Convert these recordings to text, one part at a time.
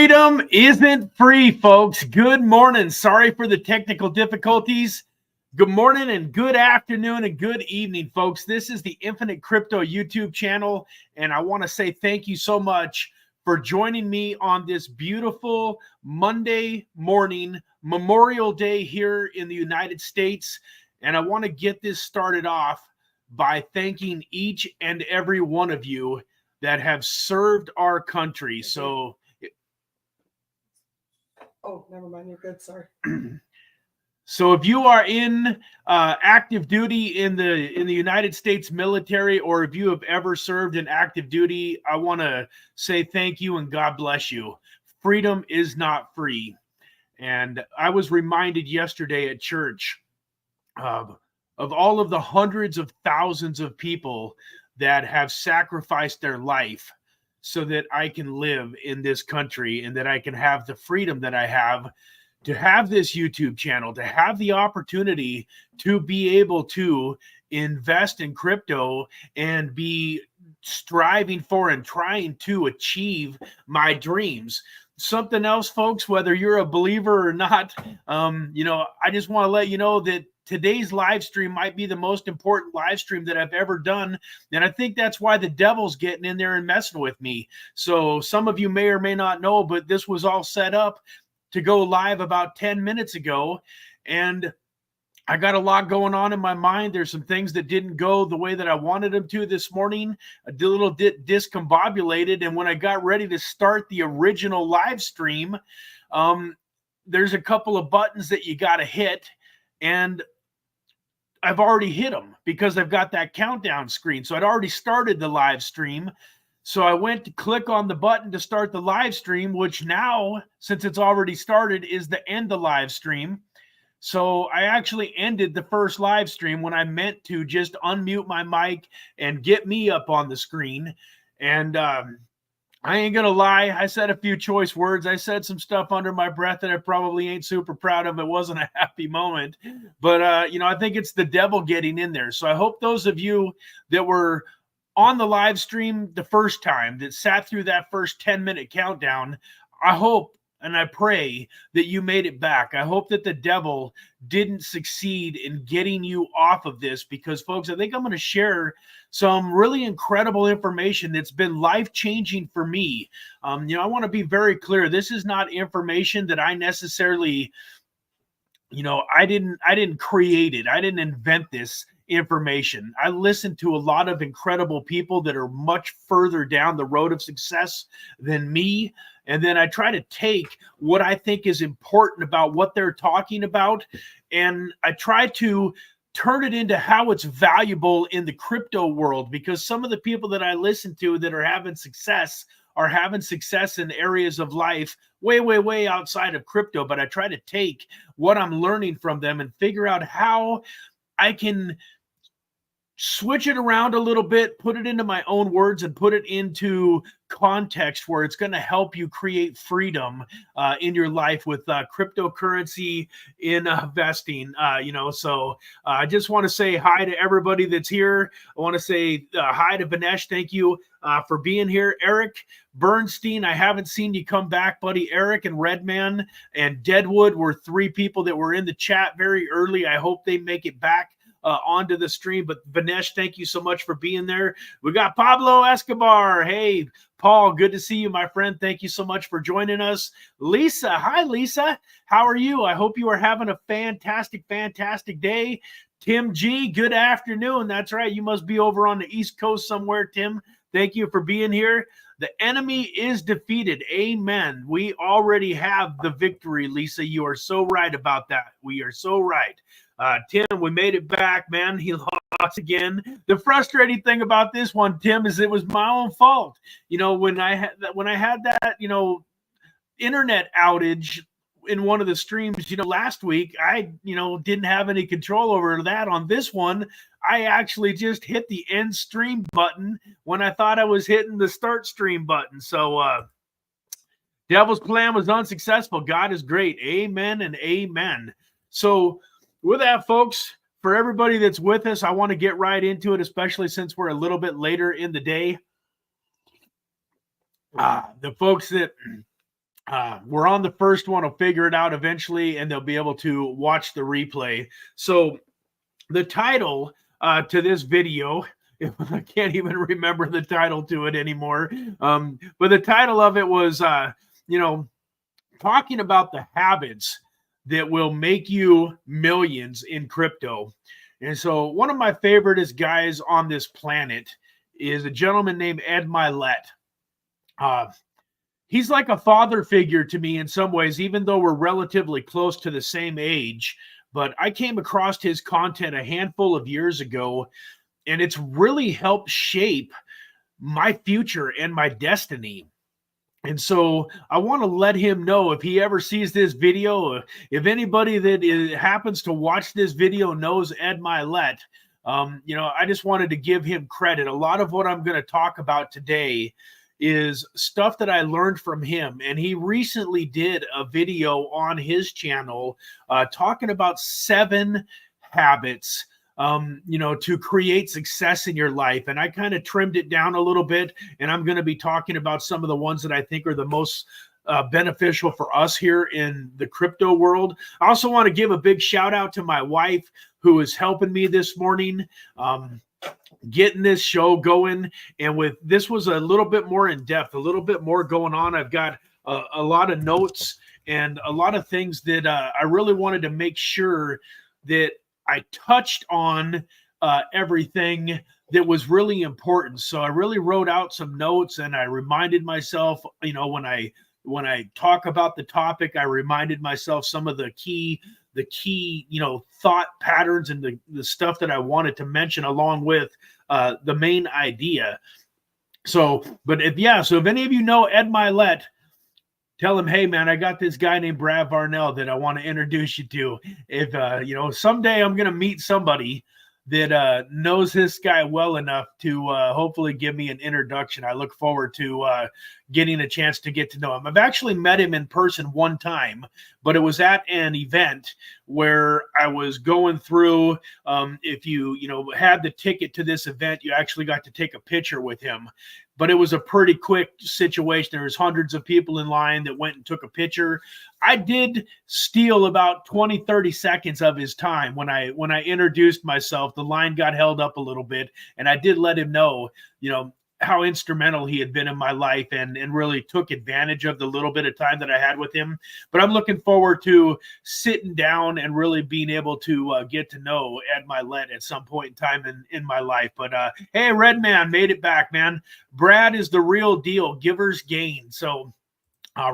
Freedom isn't free, folks. Good morning. Sorry for the technical difficulties. Good morning and good afternoon and good evening, folks. This is the Infinite Crypto YouTube channel, and I want to say thank you so much for joining me on this beautiful Monday morning, Memorial Day here in the United States. And I want to get this started off by thanking each and every one of you that have served our country. So oh, never mind. You're good. Sorry. So if you are in active duty in the United States military, or if you have ever served in active duty, I want to say thank you and God bless you. Freedom is not free. And I was reminded yesterday at church of all of the hundreds of thousands of people that have sacrificed their life so that I can live in this country and that I can have the freedom that I have to have this YouTube channel, to have the opportunity to be able to invest in crypto and be striving for and trying to achieve my dreams. Something else, folks, whether you're a believer or not, I just want to let you know that today's live stream might be the most important live stream that I've ever done. And I think that's why the devil's getting in there and messing with me. So some of you may or may not know, but this was all set up to go live about 10 minutes ago. And I got a lot going on in my mind. There's some things that didn't go the way that I wanted them to this morning. I did a little discombobulated. And when I got ready to start the original live stream, there's a couple of buttons that you got to hit. And I've already hit them because I've got that countdown screen. So I'd already started the live stream. So I went to click on the button to start the live stream, which now, since it's already started, is the end the live stream. So I actually ended the first live stream when I meant to just unmute my mic and get me up on the screen. And I ain't going to lie. I said a few choice words. I said some stuff under my breath that I probably ain't super proud of. It wasn't a happy moment. But, I think it's the devil getting in there. So I hope those of you that were on the live stream the first time, that sat through that first 10-minute countdown, I hope and I pray that you made it back. I hope that the devil didn't succeed in getting you off of this, because, folks, I think I'm going to share some really incredible information that's been life-changing for me. I want to be very clear. This is not information that I necessarily, I didn't create it. I didn't invent this information. I listened to a lot of incredible people that are much further down the road of success than me. And then I try to take what I think is important about what they're talking about, and I try to turn it into how it's valuable in the crypto world, because some of the people that I listen to that are having success in areas of life way, way, way outside of crypto. But I try to take what I'm learning from them and figure out how I can switch it around a little bit, put it into my own words, and put it into context where it's going to help you create freedom in your life with cryptocurrency investing. So I just want to say hi to everybody that's here. I want to say hi to Vanesh. Thank you for being here. Eric Bernstein, I haven't seen you come back, buddy. Eric and Redman and Deadwood were three people that were in the chat very early. I hope they make it back onto the stream. But Vanesh, thank you so much for being there. We got Pablo Escobar. Hey, Paul, good to see you, my friend. Thank you so much for joining us. Lisa, hi, Lisa. How are you? I hope you are having a fantastic, fantastic day. Tim G, good afternoon. That's right. You must be over on the East Coast somewhere, Tim. Thank you for being here. The enemy is defeated. Amen. We already have the victory, Lisa. You are so right about that. We are so right. Tim, we made it back, man. He lost again. The frustrating thing about this one, Tim, is it was my own fault. When I had that, internet outage in one of the streams, last week, I, didn't have any control over that. On this one, I actually just hit the end stream button when I thought I was hitting the start stream button. So, devil's plan was unsuccessful. God is great. Amen and amen. So, with that, folks, for everybody that's with us, I want to get right into it, especially since we're a little bit later in the day. The folks that We're on the first one. I'll figure it out eventually, and they'll be able to watch the replay. So the title to this video, I can't even remember the title to it anymore. But the title of it was, talking about the habits that will make you millions in crypto. And so one of my favoriteest guys on this planet is a gentleman named Ed Milet. He's like a father figure to me in some ways, even though we're relatively close to the same age. But I came across his content a handful of years ago, and it's really helped shape my future and my destiny. And so I want to let him know, if he ever sees this video, if anybody that happens to watch this video knows Ed Milet, I just wanted to give him credit. A lot of what I'm going to talk about today is stuff that I learned from him. And he recently did a video on his channel talking about 7 habits to create success in your life. And I kind of trimmed it down a little bit, and I'm going to be talking about some of the ones that I think are the most beneficial for us here in the crypto world. I also want to give a big shout out to my wife, who is helping me this morning, getting this show going. And with this was a little bit more in depth, a little bit more going on. I've got a lot of notes and a lot of things that I really wanted to make sure that I touched on everything that was really important. So I really wrote out some notes, and I reminded myself, when I talk about the topic, I reminded myself some of the key, thought patterns and the stuff that I wanted to mention along with the main idea. So if any of you know Ed Milet, tell him, hey, man, I got this guy named Brad Varnell that I want to introduce you to. If, someday I'm going to meet somebody that knows this guy well enough to hopefully give me an introduction. I look forward to getting a chance to get to know him. I've actually met him in person one time, but it was at an event where I was going through. If you had the ticket to this event, you actually got to take a picture with him. But it was a pretty quick situation. There was hundreds of people in line that went and took a picture. I did steal about 20, 30 seconds of his time when I introduced myself. The line got held up a little bit, and I did let him know, how instrumental he had been in my life, and really took advantage of the little bit of time that I had with him. But I'm looking forward to sitting down and really being able to get to know Ed Milet at some point in time in my life. But hey, Redman made it back, man. Brad is the real deal, givers gain. So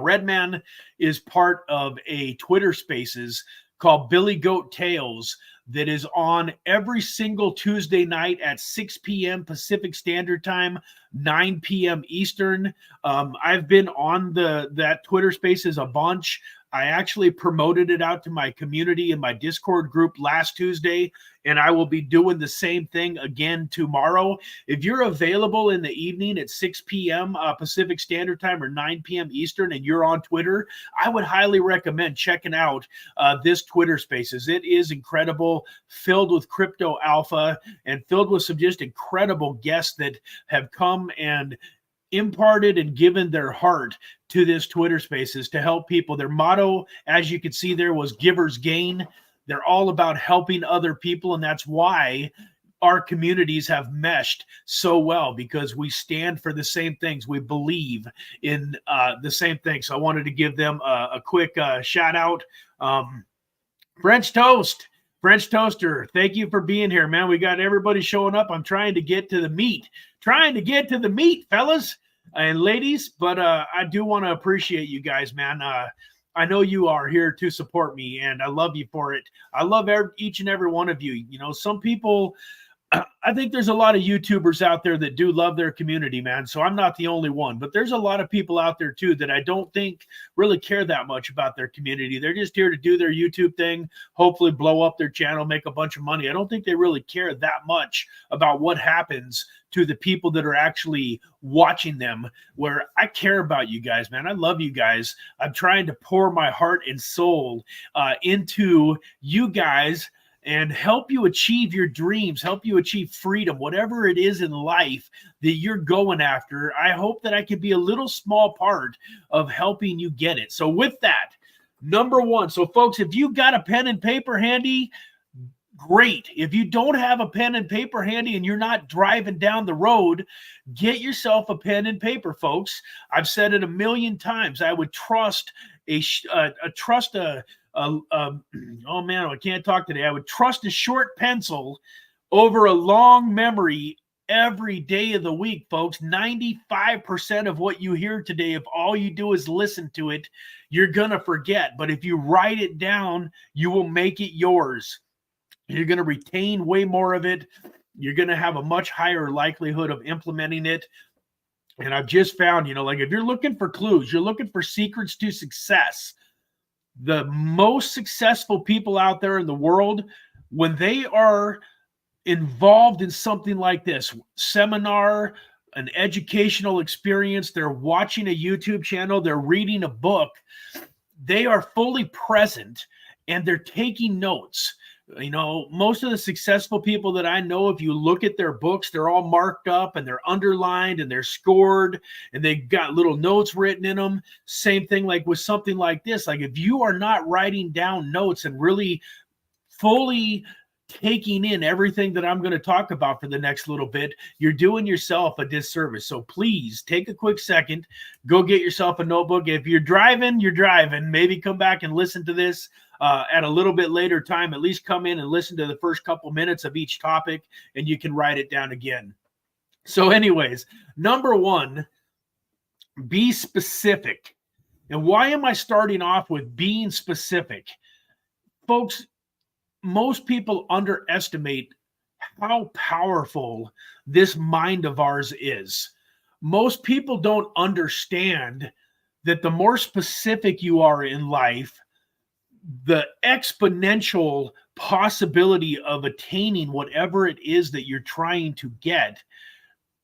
Redman is part of a Twitter Spaces called Billy Goat Tales that is on every single Tuesday night at 6 p.m. Pacific Standard Time, 9 p.m. Eastern. I've been on that Twitter Spaces a bunch. I actually promoted it out to my community in my Discord group last Tuesday, and I will be doing the same thing again tomorrow. If you're available in the evening at 6 p.m. Pacific Standard Time or 9 p.m. Eastern and you're on Twitter, I would highly recommend checking out this Twitter Spaces. It is incredible, filled with crypto alpha and filled with some just incredible guests that have come and imparted and given their heart to this Twitter Spaces to help people. Their motto, as you can see there, was givers gain. They're all about helping other people, and that's why our communities have meshed so well, because we stand for the same things. We believe in the same things. So I wanted to give them a quick shout out. French Toaster, thank you for being here, man. We got everybody showing up. I'm trying to get to the meat. Fellas and ladies, but I do want to appreciate you guys, man. I know you are here to support me, and I love you for it. I love each and every one of you. Some people, I think there's a lot of YouTubers out there that do love their community, man. So I'm not the only one, but there's a lot of people out there too that I don't think really care that much about their community. They're just here to do their YouTube thing, hopefully blow up their channel, make a bunch of money. I don't think they really care that much about what happens to the people that are actually watching them, where I care about you guys, man. I love you guys. I'm trying to pour my heart and soul into you guys. and help you achieve your dreams, help you achieve freedom, whatever it is in life that you're going after. I hope that I can be a little small part of helping you get it. So with that, number one, so folks, if you got a pen and paper handy, great. If you don't have a pen and paper handy and you're not driving down the road, get yourself a pen and paper, folks. I've said it a million times. I would trust oh man, I can't talk today. I would trust a short pencil over a long memory every day of the week, folks. 95% of what you hear today, if all you do is listen to it, you're going to forget. But if you write it down, you will make it yours. You're going to retain way more of it. You're going to have a much higher likelihood of implementing it. And I've just found, like if you're looking for clues, you're looking for secrets to success, the most successful people out there in the world, when they are involved in something like this, seminar, an educational experience, they're watching a YouTube channel, they're reading a book, they are fully present and they're taking notes. Most of the successful people that I know, if you look at their books, they're all marked up and they're underlined and they're scored and they've got little notes written in them. Same thing like with something like this. Like if you are not writing down notes and really fully taking in everything that I'm going to talk about for the next little bit, you're doing yourself a disservice. So please take a quick second, go get yourself a notebook. If you're driving, maybe come back and listen to this at a little bit later time. At least come in and listen to the first couple minutes of each topic and you can write it down again. So anyways, number one, be specific. And why am I starting off with being specific? Folks, most people underestimate how powerful this mind of ours is. Most people don't understand that the more specific you are in life, the exponential possibility of attaining whatever it is that you're trying to get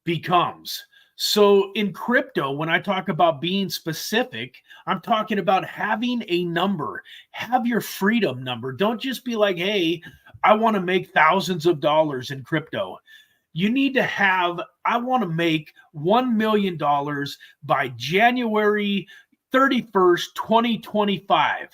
becomes. So in crypto, when I talk about being specific, I'm talking about having a number. Have your freedom number. Don't just be like, hey, I want to make thousands of dollars in crypto. You need to have, I want to make $1 million by January 31st, 2025.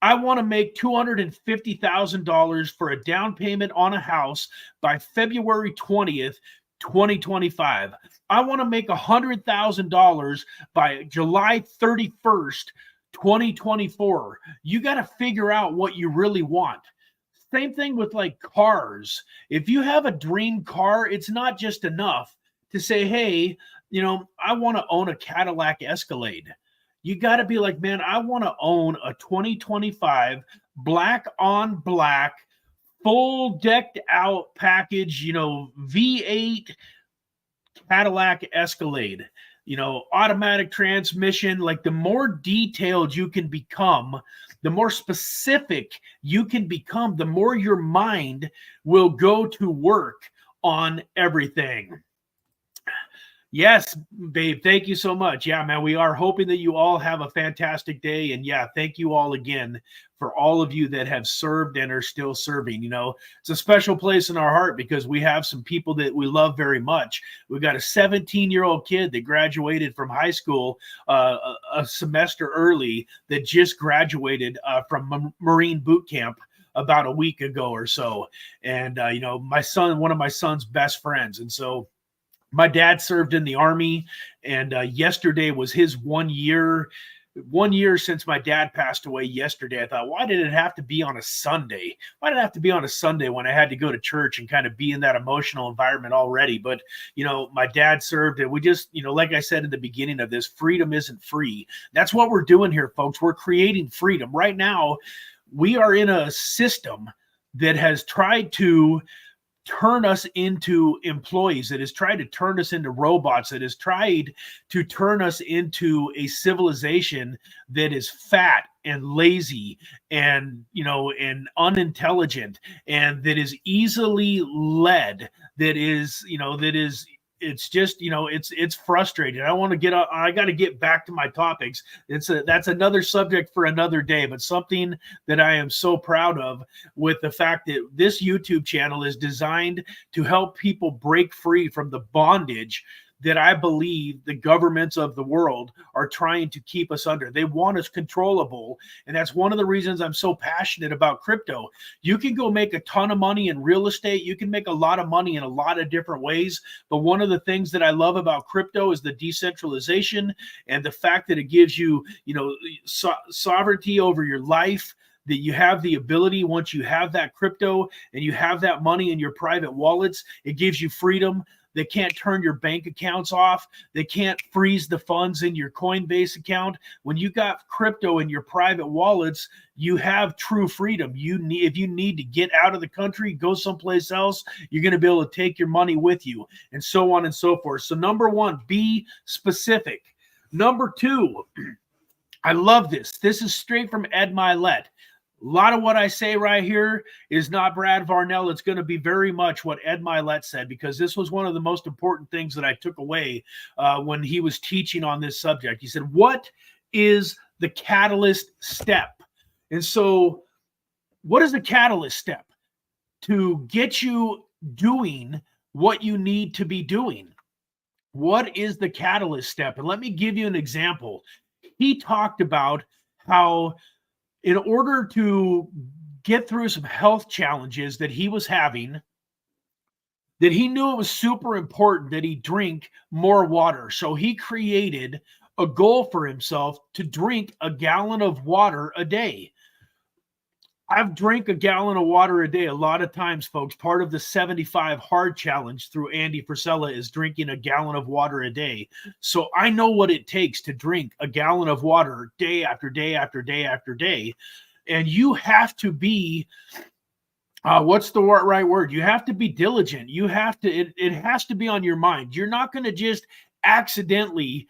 I want to make $250,000 for a down payment on a house by February 20th, 2025. I want to make $100,000 by July 31st, 2024. You got to figure out what you really want. Same thing with like cars. If you have a dream car, it's not just enough to say, hey, I want to own a Cadillac Escalade. You got to be like, man, I want to own a 2025 black on black, full decked out package, V8 Cadillac Escalade, automatic transmission. Like the more detailed you can become, the more specific you can become, the more your mind will go to work on everything. Yes, babe. Thank you so much. Yeah, man, we are hoping that you all have a fantastic day. And yeah, thank you all again for all of you that have served and are still serving. It's a special place in our heart because we have some people that we love very much. We've got a 17-year-old kid that graduated from high school a semester early that just graduated from Marine boot camp about a week ago or so. And, my son, one of my son's best friends. And so my dad served in the Army, and yesterday was his 1 year. 1 year since my dad passed away yesterday. I thought, why did it have to be on a Sunday? Why did it have to be on a Sunday when I had to go to church and kind of be in that emotional environment already? But, my dad served, and we just, like I said in the beginning of this, freedom isn't free. That's what we're doing here, folks. We're creating freedom. Right now, we are in a system that has tried to turn us into employees, that has tried to turn us into robots, that has tried to turn us into a civilization that is fat and lazy and, and unintelligent, and that is easily led, that is it's just, it's frustrating. I got to get back to my topics. That's another subject for another day, but something that I am so proud of with the fact that this YouTube channel is designed to help people break free from the bondage that I believe the governments of the world are trying to keep us under. They want us controllable. And that's one of the reasons I'm so passionate about crypto. You can go make a ton of money in real estate. You can make a lot of money in a lot of different ways. But one of the things that I love about crypto is the decentralization and the fact that it gives you, sovereignty over your life, that you have the ability, once you have that crypto and you have that money in your private wallets, it gives you freedom. They can't turn your bank accounts off. They can't freeze the funds in your Coinbase account. When you got crypto in your private wallets, you have true freedom. If you need to get out of the country, go someplace else, you're going to be able to take your money with you, and so on and so forth. So number one, be specific. Number two, I love this. This is straight from Ed Milet. A lot of what I say right here is not Brad Varnell. It's going to be very much what Ed Milet said, because this was one of the most important things that I took away when he was teaching on this subject. He said, what is the catalyst step? And so what is the catalyst step to get you doing what you need to be doing? What is the catalyst step? And let me give you an example. He talked about how in order to get through some health challenges that he was having, that he knew it was super important that he drink more water. So he created a goal for himself to drink a gallon of water a day. I've drank a gallon of water a day a lot of times, folks. Part of the 75 hard challenge through Andy Frisella is drinking a gallon of water a day. So I know what it takes to drink a gallon of water day after day after day after day. And you have to be, what's the right word? You have to be diligent. You have to, it has to be on your mind. You're not going to just accidentally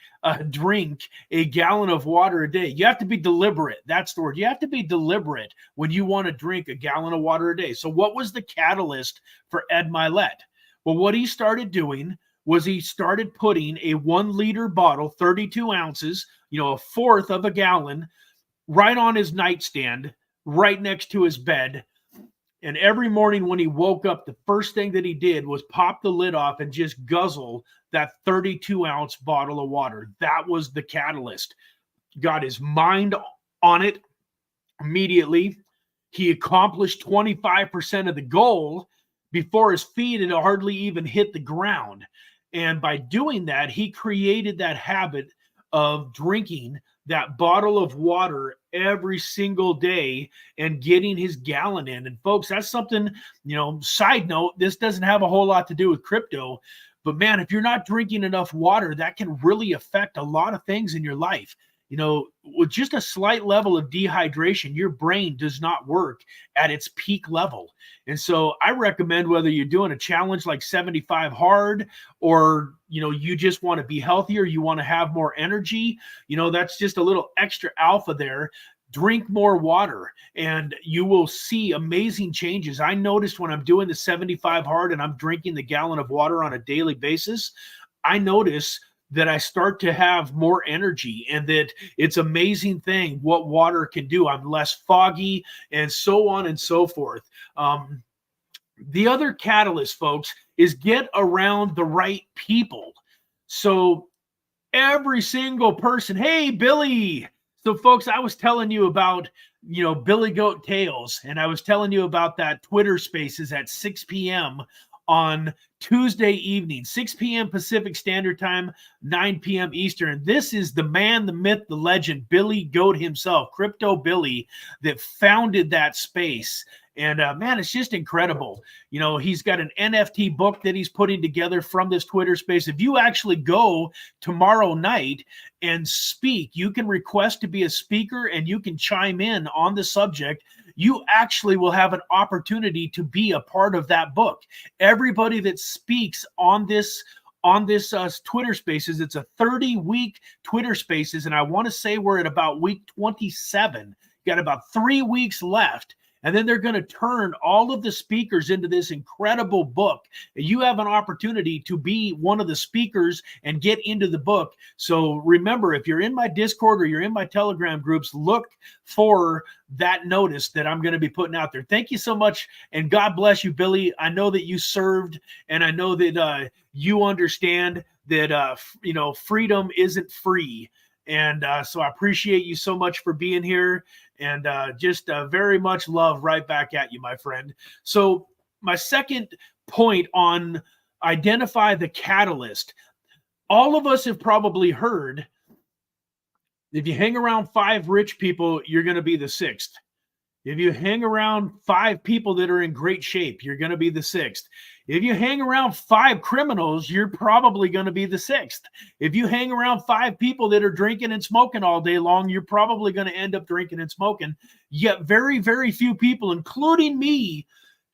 drink a gallon of water a day. You have to be deliberate. That's the word. You have to be deliberate when you want to drink a gallon of water a day. So what was the catalyst for Ed Milet? Well, what he started doing was he started putting a 1 liter bottle, 32 ounces, a fourth of a gallon, right on his nightstand, right next to his bed. And every morning when he woke up, the first thing that he did was pop the lid off and just guzzle that 32-ounce bottle of water. That was the catalyst. Got his mind on it immediately. He accomplished 25% of the goal before his feet had hardly even hit the ground. And by doing that, he created that habit of drinking that bottle of water every single day and getting his gallon in. And folks, that's something, side note, this doesn't have a whole lot to do with crypto, but man, if you're not drinking enough water, that can really affect a lot of things in your life. With just a slight level of dehydration, your brain does not work at its peak level. And so I recommend, whether you're doing a challenge like 75 hard, or, you just want to be healthier, you want to have more energy, that's just a little extra alpha there. Drink more water and you will see amazing changes. I noticed when I'm doing the 75 hard and I'm drinking the gallon of water on a daily basis, I notice that I start to have more energy, and that it's an amazing thing what water can do. I'm less foggy, and so on and so forth. The other catalyst, folks, is get around the right people. So every single person, hey, Billy. So folks, I was telling you about, Billy Goat Tales, and I was telling you about that Twitter Spaces at 6 p.m. on Tuesday evening, 6 p.m. Pacific Standard Time, 9 p.m. Eastern. This is the man, the myth, the legend, Billy Goat himself, Crypto Billy, that founded that space. And man, it's just incredible. He's got an NFT book that he's putting together from this Twitter space. If you actually go tomorrow night and speak, you can request to be a speaker and you can chime in on the subject. You actually will have an opportunity to be a part of that book. Everybody that speaks on this Twitter Spaces, it's a 30-week Twitter Spaces, and I want to say we're at about week 27. Got about 3 weeks left. And then they're going to turn all of the speakers into this incredible book. You have an opportunity to be one of the speakers and get into the book. So remember, if you're in my Discord or you're in my Telegram groups, look for that notice that I'm going to be putting out there. Thank you so much. And God bless you, Billy. I know that you served, and I know that you understand that, freedom isn't free. And so I appreciate you so much for being here, and just very much love right back at you, my friend. So my second point on identify the catalyst. All of us have probably heard, if you hang around 5 rich people, you're going to be the 6th. If you hang around 5 people that are in great shape, you're going to be the 6th. If you hang around 5 criminals, you're probably going to be the 6th. If you hang around 5 people that are drinking and smoking all day long, you're probably going to end up drinking and smoking. Yet very, very few people, including me,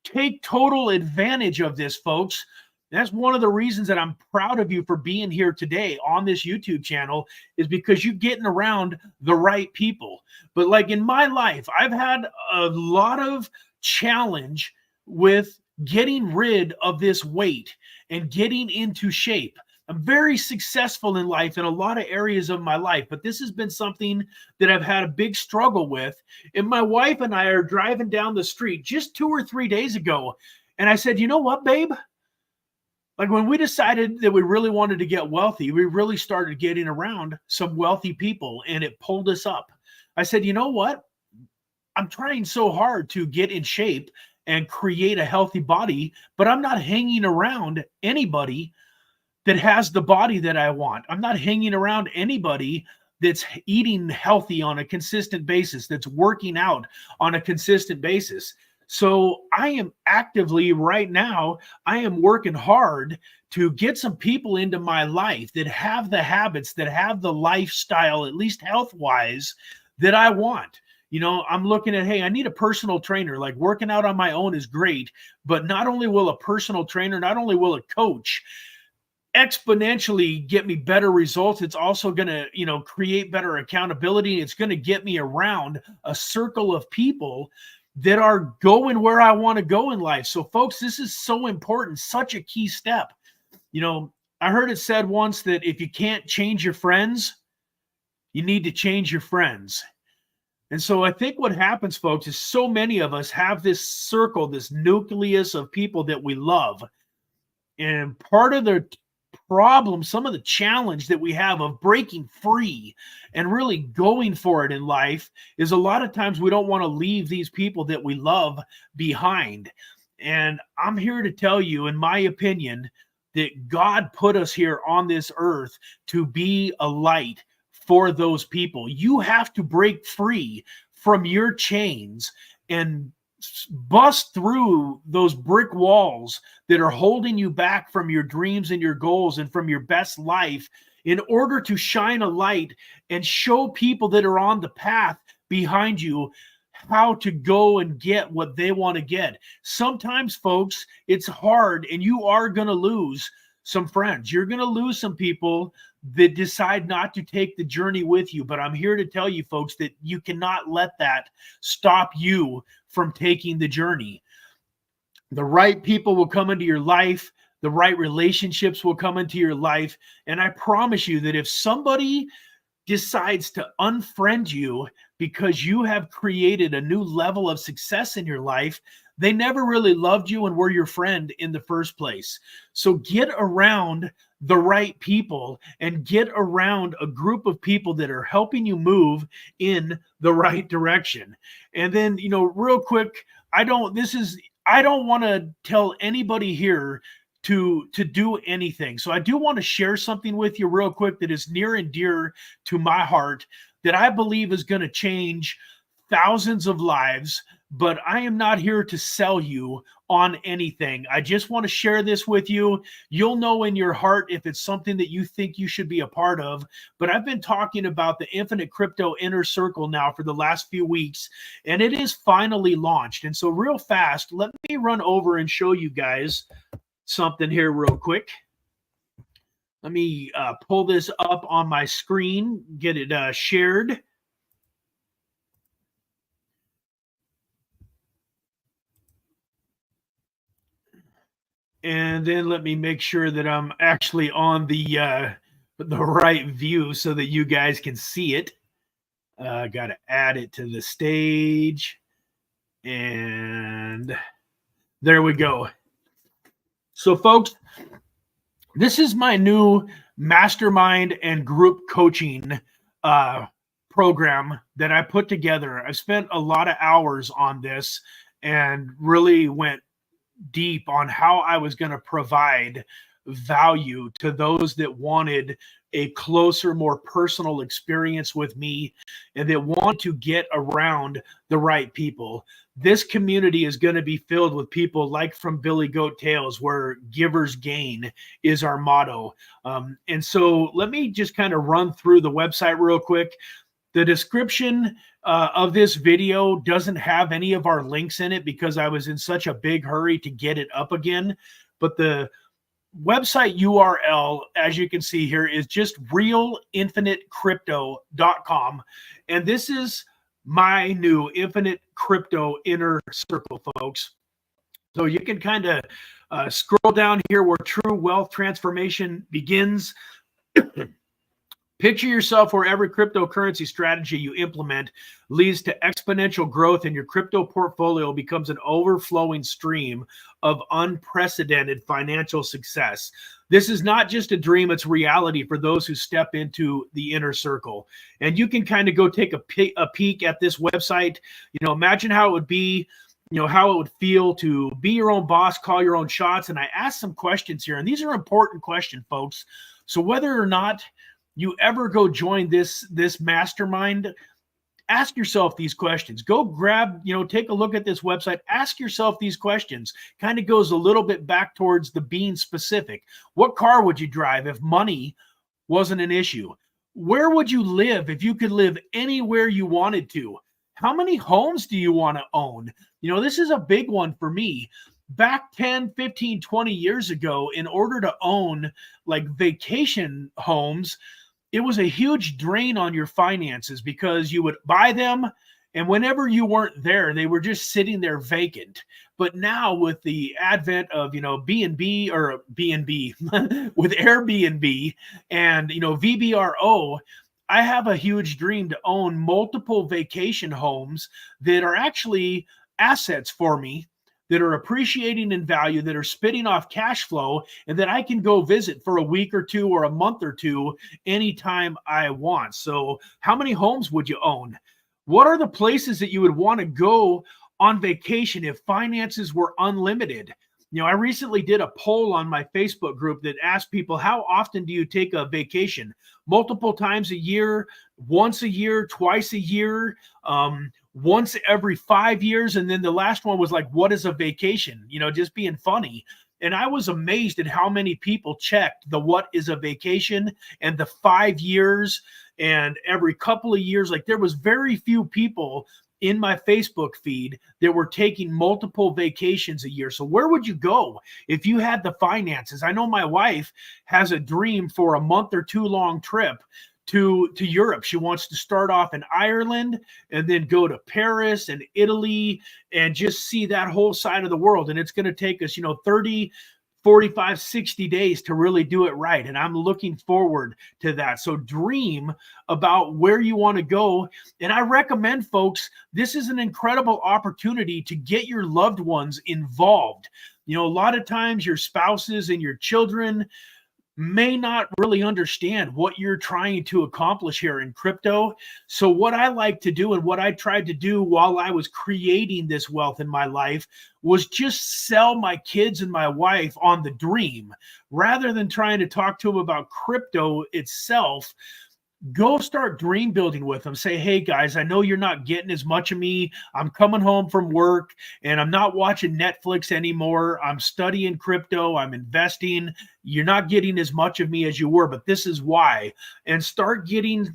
take total advantage of this, folks. That's one of the reasons that I'm proud of you for being here today on this YouTube channel, is because you're getting around the right people. But like in my life, I've had a lot of challenge with getting rid of this weight and getting into shape. I'm very successful in life in a lot of areas of my life, but this has been something that I've had a big struggle with. And my wife and I are driving down the street just 2 or 3 days ago. And I said, you know what, babe? Like when we decided that we really wanted to get wealthy, we really started getting around some wealthy people, and it pulled us up. I said, you know what? I'm trying so hard to get in shape and create a healthy body, but I'm not hanging around anybody that has the body that I want. I'm not hanging around anybody that's eating healthy on a consistent basis, that's working out on a consistent basis. So I am actively right now, I am working hard to get some people into my life that have the habits, that have the lifestyle, at least health-wise, that I want. You know, I'm looking at, hey, I need a personal trainer. Like working out on my own is great, but not only will a personal trainer, not only will a coach exponentially get me better results, it's also going to, create better accountability. It's going to get me around a circle of people that are going where I want to go in life. So folks, this is so important, such a key step. I heard it said once that if you can't change your friends, you need to change your friends. And so I think what happens, folks, is so many of us have this circle, this nucleus of people that we love. And part of the problem, some of the challenge that we have of breaking free and really going for it in life is a lot of times we don't want to leave these people that we love behind. And I'm here to tell you, in my opinion, that God put us here on this earth to be a light for those people. You have to break free from your chains and bust through those brick walls that are holding you back from your dreams and your goals and from your best life, in order to shine a light and show people that are on the path behind you how to go and get what they want to get. Sometimes, folks, it's hard, and you are going to lose some friends. You're going to lose some people that decide not to take the journey with you. But I'm here to tell you, folks, that you cannot let that stop you from taking the journey. The right people will come into your life. The right relationships will come into your life. And I promise you that if somebody decides to unfriend you because you have created a new level of success in your life, they never really loved you and were your friend in the first place. So get around the right people and get around a group of people that are helping you move in the right direction. And then, real quick, I don't want to tell anybody here to do anything. So I do want to share something with you real quick that is near and dear to my heart, that I believe is going to change thousands of lives, but I am not here to sell you on anything. I just want to share this with you. You'll know in your heart if it's something that you think you should be a part of. But I've been talking about the Infinite Crypto Inner Circle now for the last few weeks, and it is finally launched. And so real fast, let me run over and show you guys something here real quick. Let me pull this up on my screen, get it shared. And then let me make sure that I'm actually on the right view so that you guys can see it. Got to add it to the stage. And there we go. So, folks, this is my new mastermind and group coaching program that I put together. I spent a lot of hours on this and really went deep on how I was going to provide value to those that wanted a closer, more personal experience with me and that want to get around the right people. This community is going to be filled with people like from Billy Goat Tales, where givers gain is our motto. And so let me just kind of run through the website real quick. The description of this video doesn't have any of our links in it because I was in such a big hurry to get it up again. But the website URL, as you can see here, is just realinfinitecrypto.com. And this is my new Infinite Crypto Inner Circle, folks. So you can kind of scroll down here where true wealth transformation begins. Picture yourself where every cryptocurrency strategy you implement leads to exponential growth and your crypto portfolio becomes an overflowing stream of unprecedented financial success. This is not just a dream, it's reality for those who step into the inner circle. And you can kind of go take a peek at this website. You know, imagine how it would be, you know, how it would feel to be your own boss, call your own shots. And I asked some questions here, and these are important questions, folks. So whether or not you ever go join this mastermind, ask yourself these questions. Go grab, you know, take a look at this website. Ask yourself these questions. Kind of goes a little bit back towards the being specific. What car would you drive if money wasn't an issue? Where would you live if you could live anywhere you wanted to? How many homes do you want to own? You know, this is a big one for me. Back 10, 15, 20 years ago, in order to own like vacation homes, it was a huge drain on your finances because you would buy them and whenever you weren't there, they were just sitting there vacant. But now with the advent of, you know, B&B or B&B with Airbnb and, you know, VBRO, I have a huge dream to own multiple vacation homes that are actually assets for me, that are appreciating in value, that are spitting off cash flow, and that I can go visit for a week or two or a month or two anytime I want. So how many homes would you own? What are the places that you would want to go on vacation if finances were unlimited? You know, I recently did a poll on my Facebook group that asked people, how often do you take a vacation? Multiple times a year, once a year, twice a year, once every 5 years. And then the last one was like, what is a vacation? You know, just being funny. And I was amazed at how many people checked the what is a vacation and the 5 years and every couple of years. Like there was very few people in my Facebook feed that were taking multiple vacations a year. So where would you go if you had the finances? I know my wife has a dream for a month or two long trip to Europe. She wants to start off in Ireland and then go to Paris and Italy and just see that whole side of the world. And it's going to take us, you know, 30, 45, 60 days to really do it right. And I'm looking forward to that. So dream about where you want to go. And I recommend, folks, this is an incredible opportunity to get your loved ones involved. You know, a lot of times your spouses and your children may not really understand what you're trying to accomplish here in crypto. So what I like to do and what I tried to do while I was creating this wealth in my life was just sell my kids and my wife on the dream rather than trying to talk to them about crypto itself. Go start dream building with them. Say, hey guys, I know you're not getting as much of me. I'm coming home from work and I'm not watching Netflix anymore. I'm studying crypto. I'm investing. You're not getting as much of me as you were, but this is why. And start getting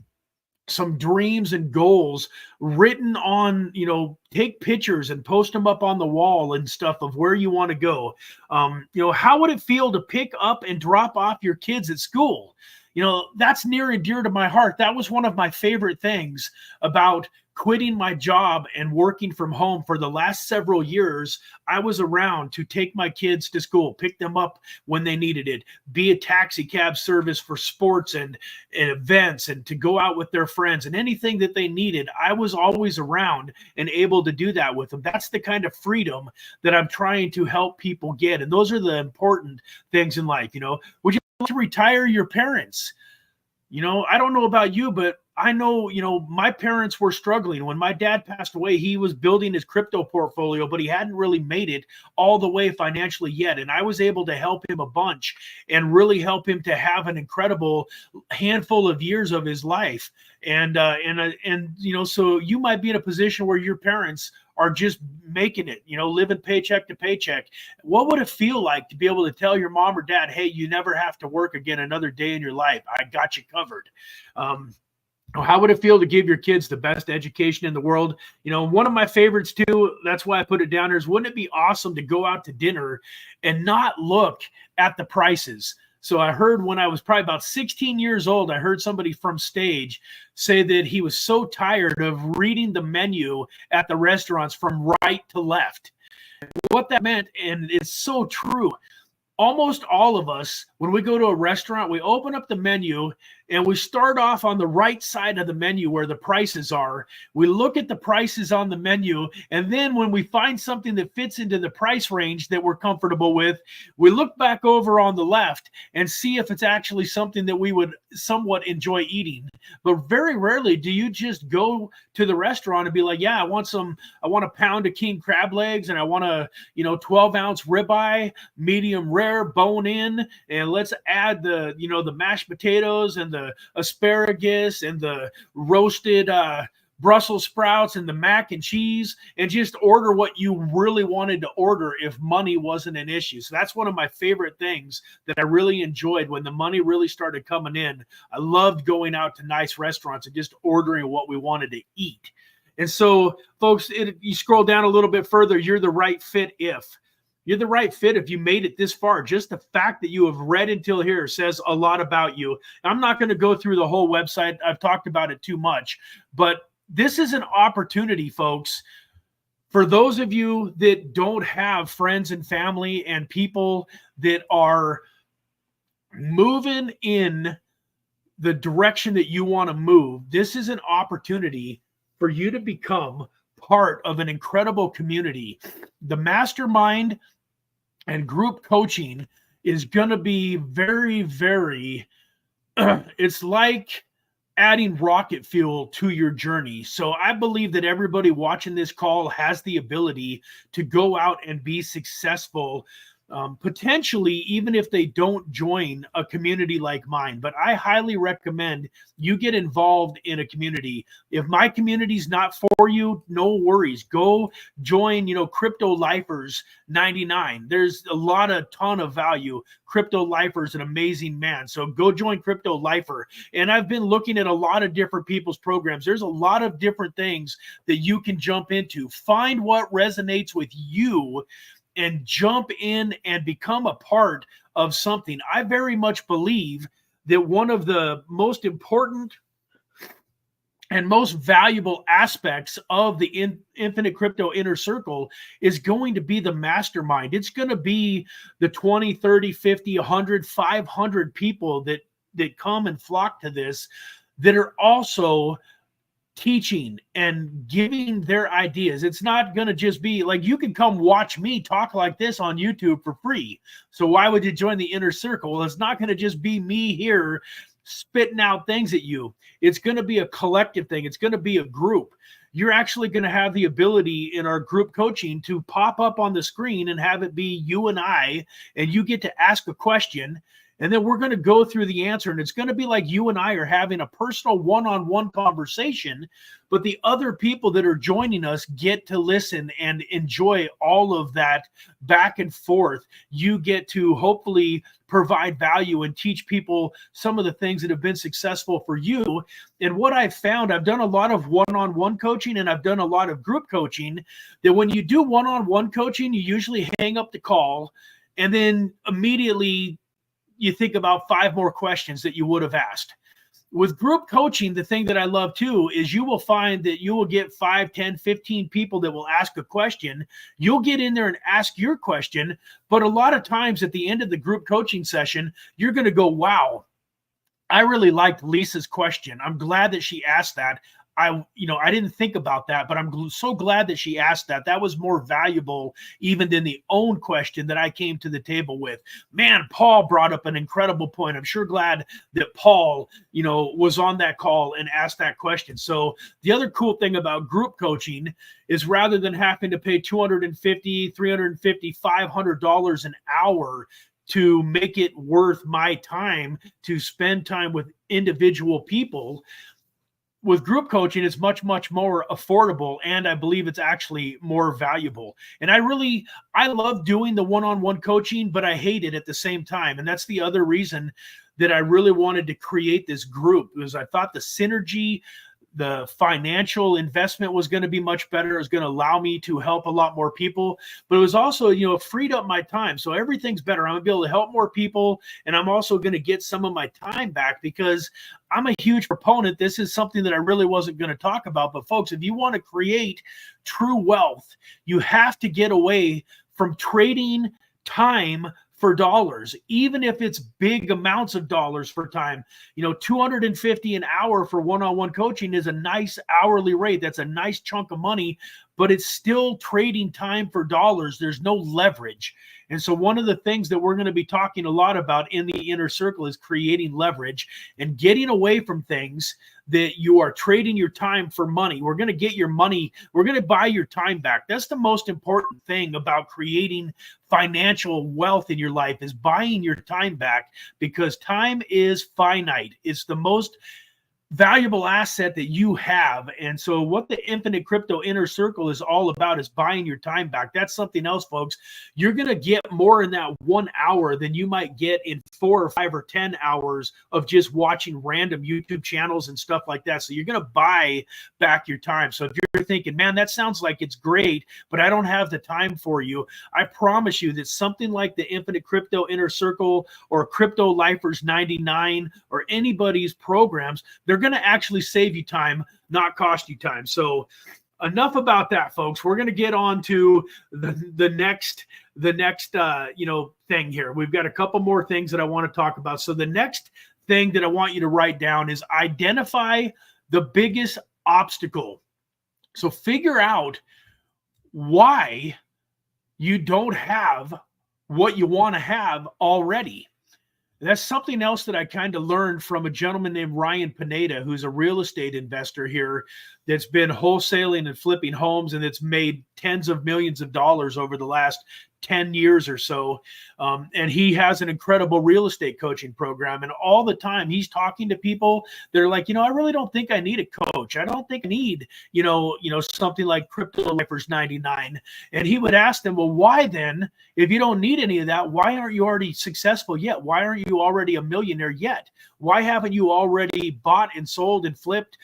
some dreams and goals written on, you know, take pictures and post them up on the wall and stuff of where you want to go. You know, how would it feel to pick up and drop off your kids at school? You know, that's near and dear to my heart. That was one of my favorite things about quitting my job and working from home for the last several years, I was around to take my kids to school, pick them up when they needed it, be a taxi cab service for sports and events, and to go out with their friends and anything that they needed. I was always around and able to do that with them. That's the kind of freedom that I'm trying to help people get. And those are the important things in life. Would you like to retire your parents? I don't know about you, but I know, my parents were struggling. When my dad passed away, he was building his crypto portfolio, but he hadn't really made it all the way financially yet. And I was able to help him a bunch and really help him to have an incredible handful of years of his life. And so you might be in a position where your parents are just making it, living paycheck to paycheck. What would it feel like to be able to tell your mom or dad, hey, you never have to work again another day in your life? I got you covered. How would it feel to give your kids the best education in the world? One of my favorites too, that's why I put it down there, is wouldn't it be awesome to go out to dinner and not look at the prices? So I heard when I was probably about 16 years old, I heard somebody from stage say that he was so tired of reading the menu at the restaurants from right to left. What that meant, and it's so true, almost all of us, when we go to a restaurant, we open up the menu and we start off on the right side of the menu where the prices are. We look at the prices on the menu, and then when we find something that fits into the price range that we're comfortable with, we look back over on the left and see if it's actually something that we would somewhat enjoy eating. But very rarely do you just go to the restaurant and be like, yeah, I want a pound of king crab legs, and I want a 12-ounce ribeye, medium rare, bone in, and let's add the mashed potatoes and the asparagus and the roasted Brussels sprouts and the mac and cheese, and just order what you really wanted to order if money wasn't an issue. So that's one of my favorite things that I really enjoyed when the money really started coming in. I loved going out to nice restaurants and just ordering what we wanted to eat. And so, folks, you scroll down a little bit further, you're the right fit if. You're the right fit if you made it this far. Just the fact that you have read until here says a lot about you. I'm not going to go through the whole website. I've talked about it too much. But this is an opportunity, folks, for those of you that don't have friends and family and people that are moving in the direction that you want to move. This is an opportunity for you to become part of an incredible community. The mastermind and group coaching is going to be very, very, it's like adding rocket fuel to your journey. So I believe that everybody watching this call has the ability to go out and be successful, potentially even if they don't join a community like mine. But I highly recommend you get involved in a community. If my community's not for you, no worries. Go join, Crypto Lifers 99. There's a ton of value. Crypto Lifer's an amazing man. So go join Crypto Lifer. And I've been looking at a lot of different people's programs. There's a lot of different things that you can jump into. Find what resonates with you and jump in and become a part of something. I very much believe that one of the most important and most valuable aspects of the Infinite Crypto Inner Circle is going to be the mastermind. It's going to be the 20, 30, 50, 100, 500 people that come and flock to this that are also teaching and giving their ideas. It's not going to just be like, you can come watch me talk like this on YouTube for free. So why would you join the inner circle? Well, it's not going to just be me here spitting out things at you. It's going to be a collective thing. It's going to be a group. You're actually going to have the ability in our group coaching to pop up on the screen and have it be you and I, and you get to ask a question. And then we're going to go through the answer, and it's going to be like you and I are having a personal one-on-one conversation, but the other people that are joining us get to listen and enjoy all of that back and forth. You get to hopefully provide value and teach people some of the things that have been successful for you. And what I've found, I've done a lot of one-on-one coaching and I've done a lot of group coaching, that when you do one-on-one coaching, you usually hang up the call and then immediately you think about 5 more questions that you would have asked. with group coaching, the thing that I love too is you will find that you will get 5, 10, 15 people that will ask a question. You'll get in there and ask your question. But a lot of times at the end of the group coaching session, you're going to go, wow, I really liked Lisa's question. I'm glad that she asked that. I didn't think about that, but I'm so glad that she asked that. That was more valuable even than the own question that I came to the table with. Man, Paul brought up an incredible point. I'm sure glad that Paul, was on that call and asked that question. So the other cool thing about group coaching is rather than having to pay $250, $350, $500 an hour to make it worth my time to spend time with individual people, with group coaching, it's much, much more affordable, and I believe it's actually more valuable. And I love doing the one-on-one coaching, but I hate it at the same time. And that's the other reason that I really wanted to create this group, because I thought the synergy, the financial investment was going to be much better. It was going to allow me to help a lot more people, but it was also, freed up my time. So everything's better. I'm going to be able to help more people. And I'm also going to get some of my time back because I'm a huge proponent. This is something that I really wasn't going to talk about, but folks, if you want to create true wealth, you have to get away from trading time for dollars, even if it's big amounts of dollars for time. $250 an hour for one-on-one coaching is a nice hourly rate. That's a nice chunk of money, but it's still trading time for dollars. There's no leverage. And so one of the things that we're going to be talking a lot about in the inner circle is creating leverage and getting away from things that you are trading your time for money. We're going to get your money. We're going to buy your time back. That's the most important thing about creating financial wealth in your life, is buying your time back, because time is finite. It's the most valuable asset that you have. And so what the Infinite Crypto Inner Circle is all about is buying your time back. That's something else, folks. You're going to get more in that 1 hour than you might get in 4 or 5 or 10 hours of just watching random YouTube channels and stuff like that. So you're going to buy back your time. So if you're thinking, man, that sounds like it's great, but I don't have the time for you, I promise you that something like the Infinite Crypto Inner Circle or Crypto Lifers 99 or anybody's programs, they're going to actually save you time, not cost you time. So enough about that, folks. We're going to get on to the next thing here. We've got a couple more things that I want to talk about. So the next thing that I want you to write down is identify the biggest obstacle. So figure out why you don't have what you want to have already. That's something else that I kind of learned from a gentleman named Ryan Pineda, who's a real estate investor here that's been wholesaling and flipping homes, and that's made tens of millions of dollars over the last 10 years or so. And he has an incredible real estate coaching program. And all the time he's talking to people that are like, I really don't think I need a coach. I don't think I need, something like Crypto Lifers 99. And he would ask them, well, why then, if you don't need any of that, why aren't you already successful yet? Why aren't you already a millionaire yet? Why haven't you already bought and sold and flipped,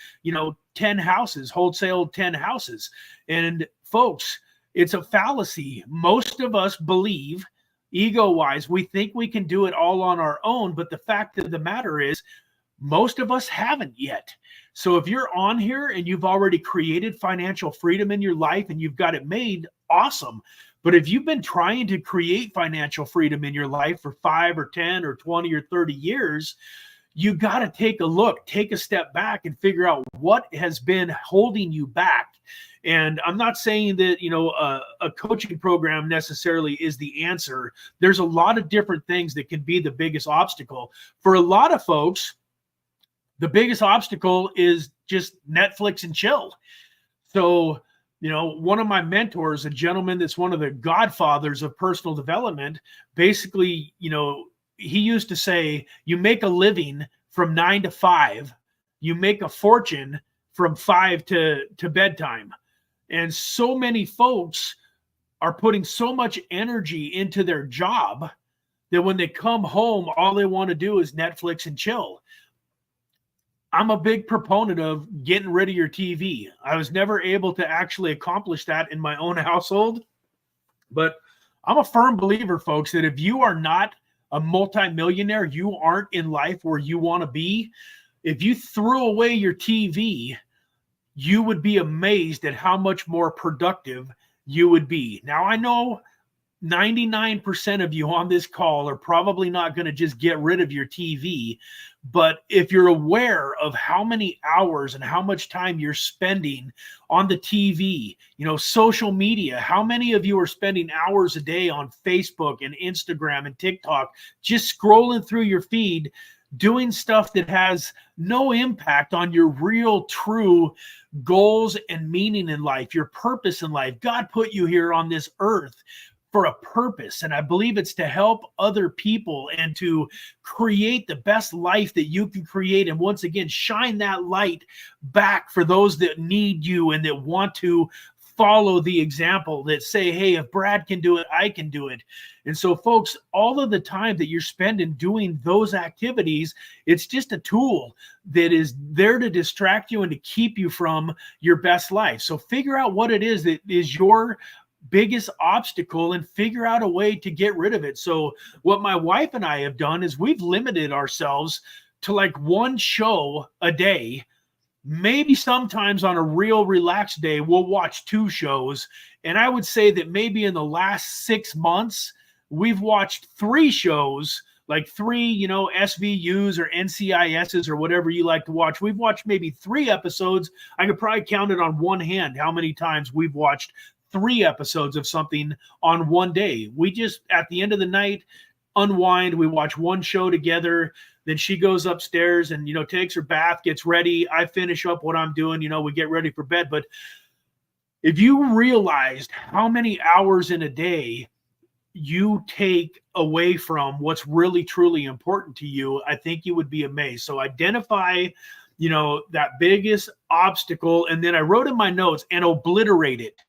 10 houses, wholesale 10 houses? And folks, it's a fallacy. Most of us believe, ego-wise, we think we can do it all on our own, but the fact of the matter is, most of us haven't yet. So if you're on here and you've already created financial freedom in your life and you've got it made, awesome. But if you've been trying to create financial freedom in your life for 5 or 10 or 20 or 30 years, you got to take a look, take a step back and figure out what has been holding you back. And I'm not saying that, a coaching program necessarily is the answer. There's a lot of different things that can be the biggest obstacle. For a lot of folks, the biggest obstacle is just Netflix and chill. So, one of my mentors, a gentleman that's one of the godfathers of personal development, basically, he used to say, you make a living from 9 to 5, you make a fortune from 5 to bedtime. And so many folks are putting so much energy into their job that when they come home, all they want to do is Netflix and chill. I'm a big proponent of getting rid of your TV. I was never able to actually accomplish that in my own household, but I'm a firm believer, folks, that if you are not a multimillionaire, you aren't in life where you want to be. If you threw away your TV, you would be amazed at how much more productive you would be. Now, I know 99% of you on this call are probably not going to just get rid of your TV, but if you're aware of how many hours and how much time you're spending on the TV, social media, how many of you are spending hours a day on Facebook and Instagram and TikTok, just scrolling through your feed, doing stuff that has no impact on your real, true goals and meaning in life, your purpose in life. God put you here on this earth for a purpose, and I believe it's to help other people and to create the best life that you can create, and once again shine that light back for those that need you and that want to follow the example, that say, hey, if Brad can do it, I can do it. And so, folks, all of the time that you're spending doing those activities, it's just a tool that is there to distract you and to keep you from your best life. So figure out what it is that is your biggest obstacle and figure out a way to get rid of it. So what my wife and I have done is we've limited ourselves to like one show a day. Maybe sometimes on a real relaxed day, we'll watch 2 shows. And I would say that maybe in the last 6 months, we've watched 3 shows, like 3, SVUs or NCISs or whatever you like to watch. We've watched maybe 3 episodes. I could probably count it on one hand how many times we've watched 3 episodes of something on one day. We just, at the end of the night, unwind. We watch one show together. Then she goes upstairs and, takes her bath, gets ready. I finish up what I'm doing. We get ready for bed. But if you realized how many hours in a day you take away from what's really, truly important to you, I think you would be amazed. So identify, that biggest obstacle. And then I wrote in my notes, and obliterate it.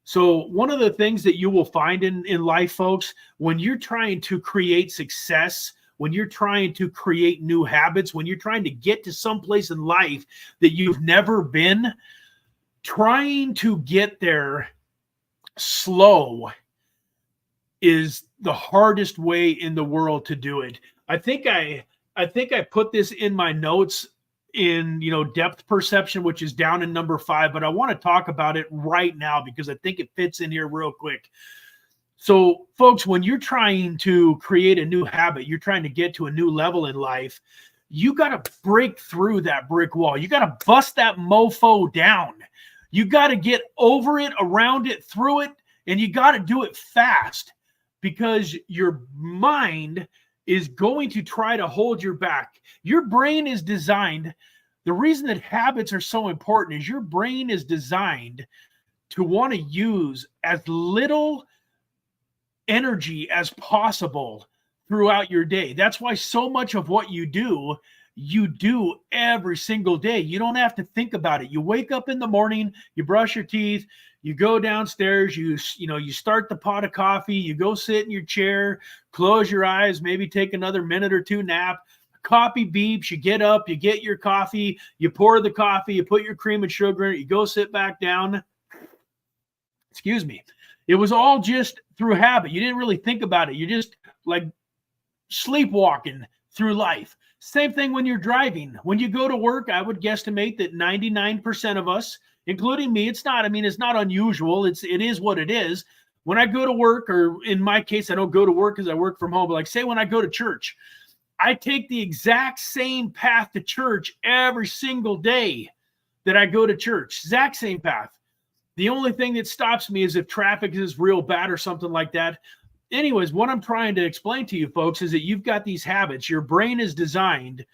So one of the things that you will find in life, folks, when you're trying to create success, when you're trying to create new habits, when you're trying to get to some place in life that you've never been, trying to get there slow is the hardest way in the world to do it. I think I put this in my notes in depth perception, which is down in number 5, but I want to talk about it right now because I think it fits in here real quick. So folks, when you're trying to create a new habit, you're trying to get to a new level in life, you got to break through that brick wall. You got to bust that mofo down. You got to get over it, around it, through it, and you got to do it fast because your mind is going to try to hold you back. Your brain is designed, the reason that habits are so important is your brain is designed to want to use as little energy as possible throughout your day. That's why so much of what you do every single day. You don't have to think about it. You wake up in the morning, you brush your teeth, you go downstairs, you start the pot of coffee, you go sit in your chair, close your eyes, maybe take another minute or 2 nap. Coffee beeps, you get up, you get your coffee, you pour the coffee, you put your cream and sugar in it, you go sit back down. Excuse me. It was all just through habit. You didn't really think about it. You're just like sleepwalking through life. Same thing when you're driving. When you go to work, I would guesstimate that 99% of us, including me, it's not unusual. It is what it is. When I go to work, or in my case, I don't go to work because I work from home, but like say when I go to church, I take the exact same path to church every single day that I go to church. Exact same path. The only thing that stops me is if traffic is real bad or something like that. Anyways, what I'm trying to explain to you folks is that you've got these habits. Your brain is designed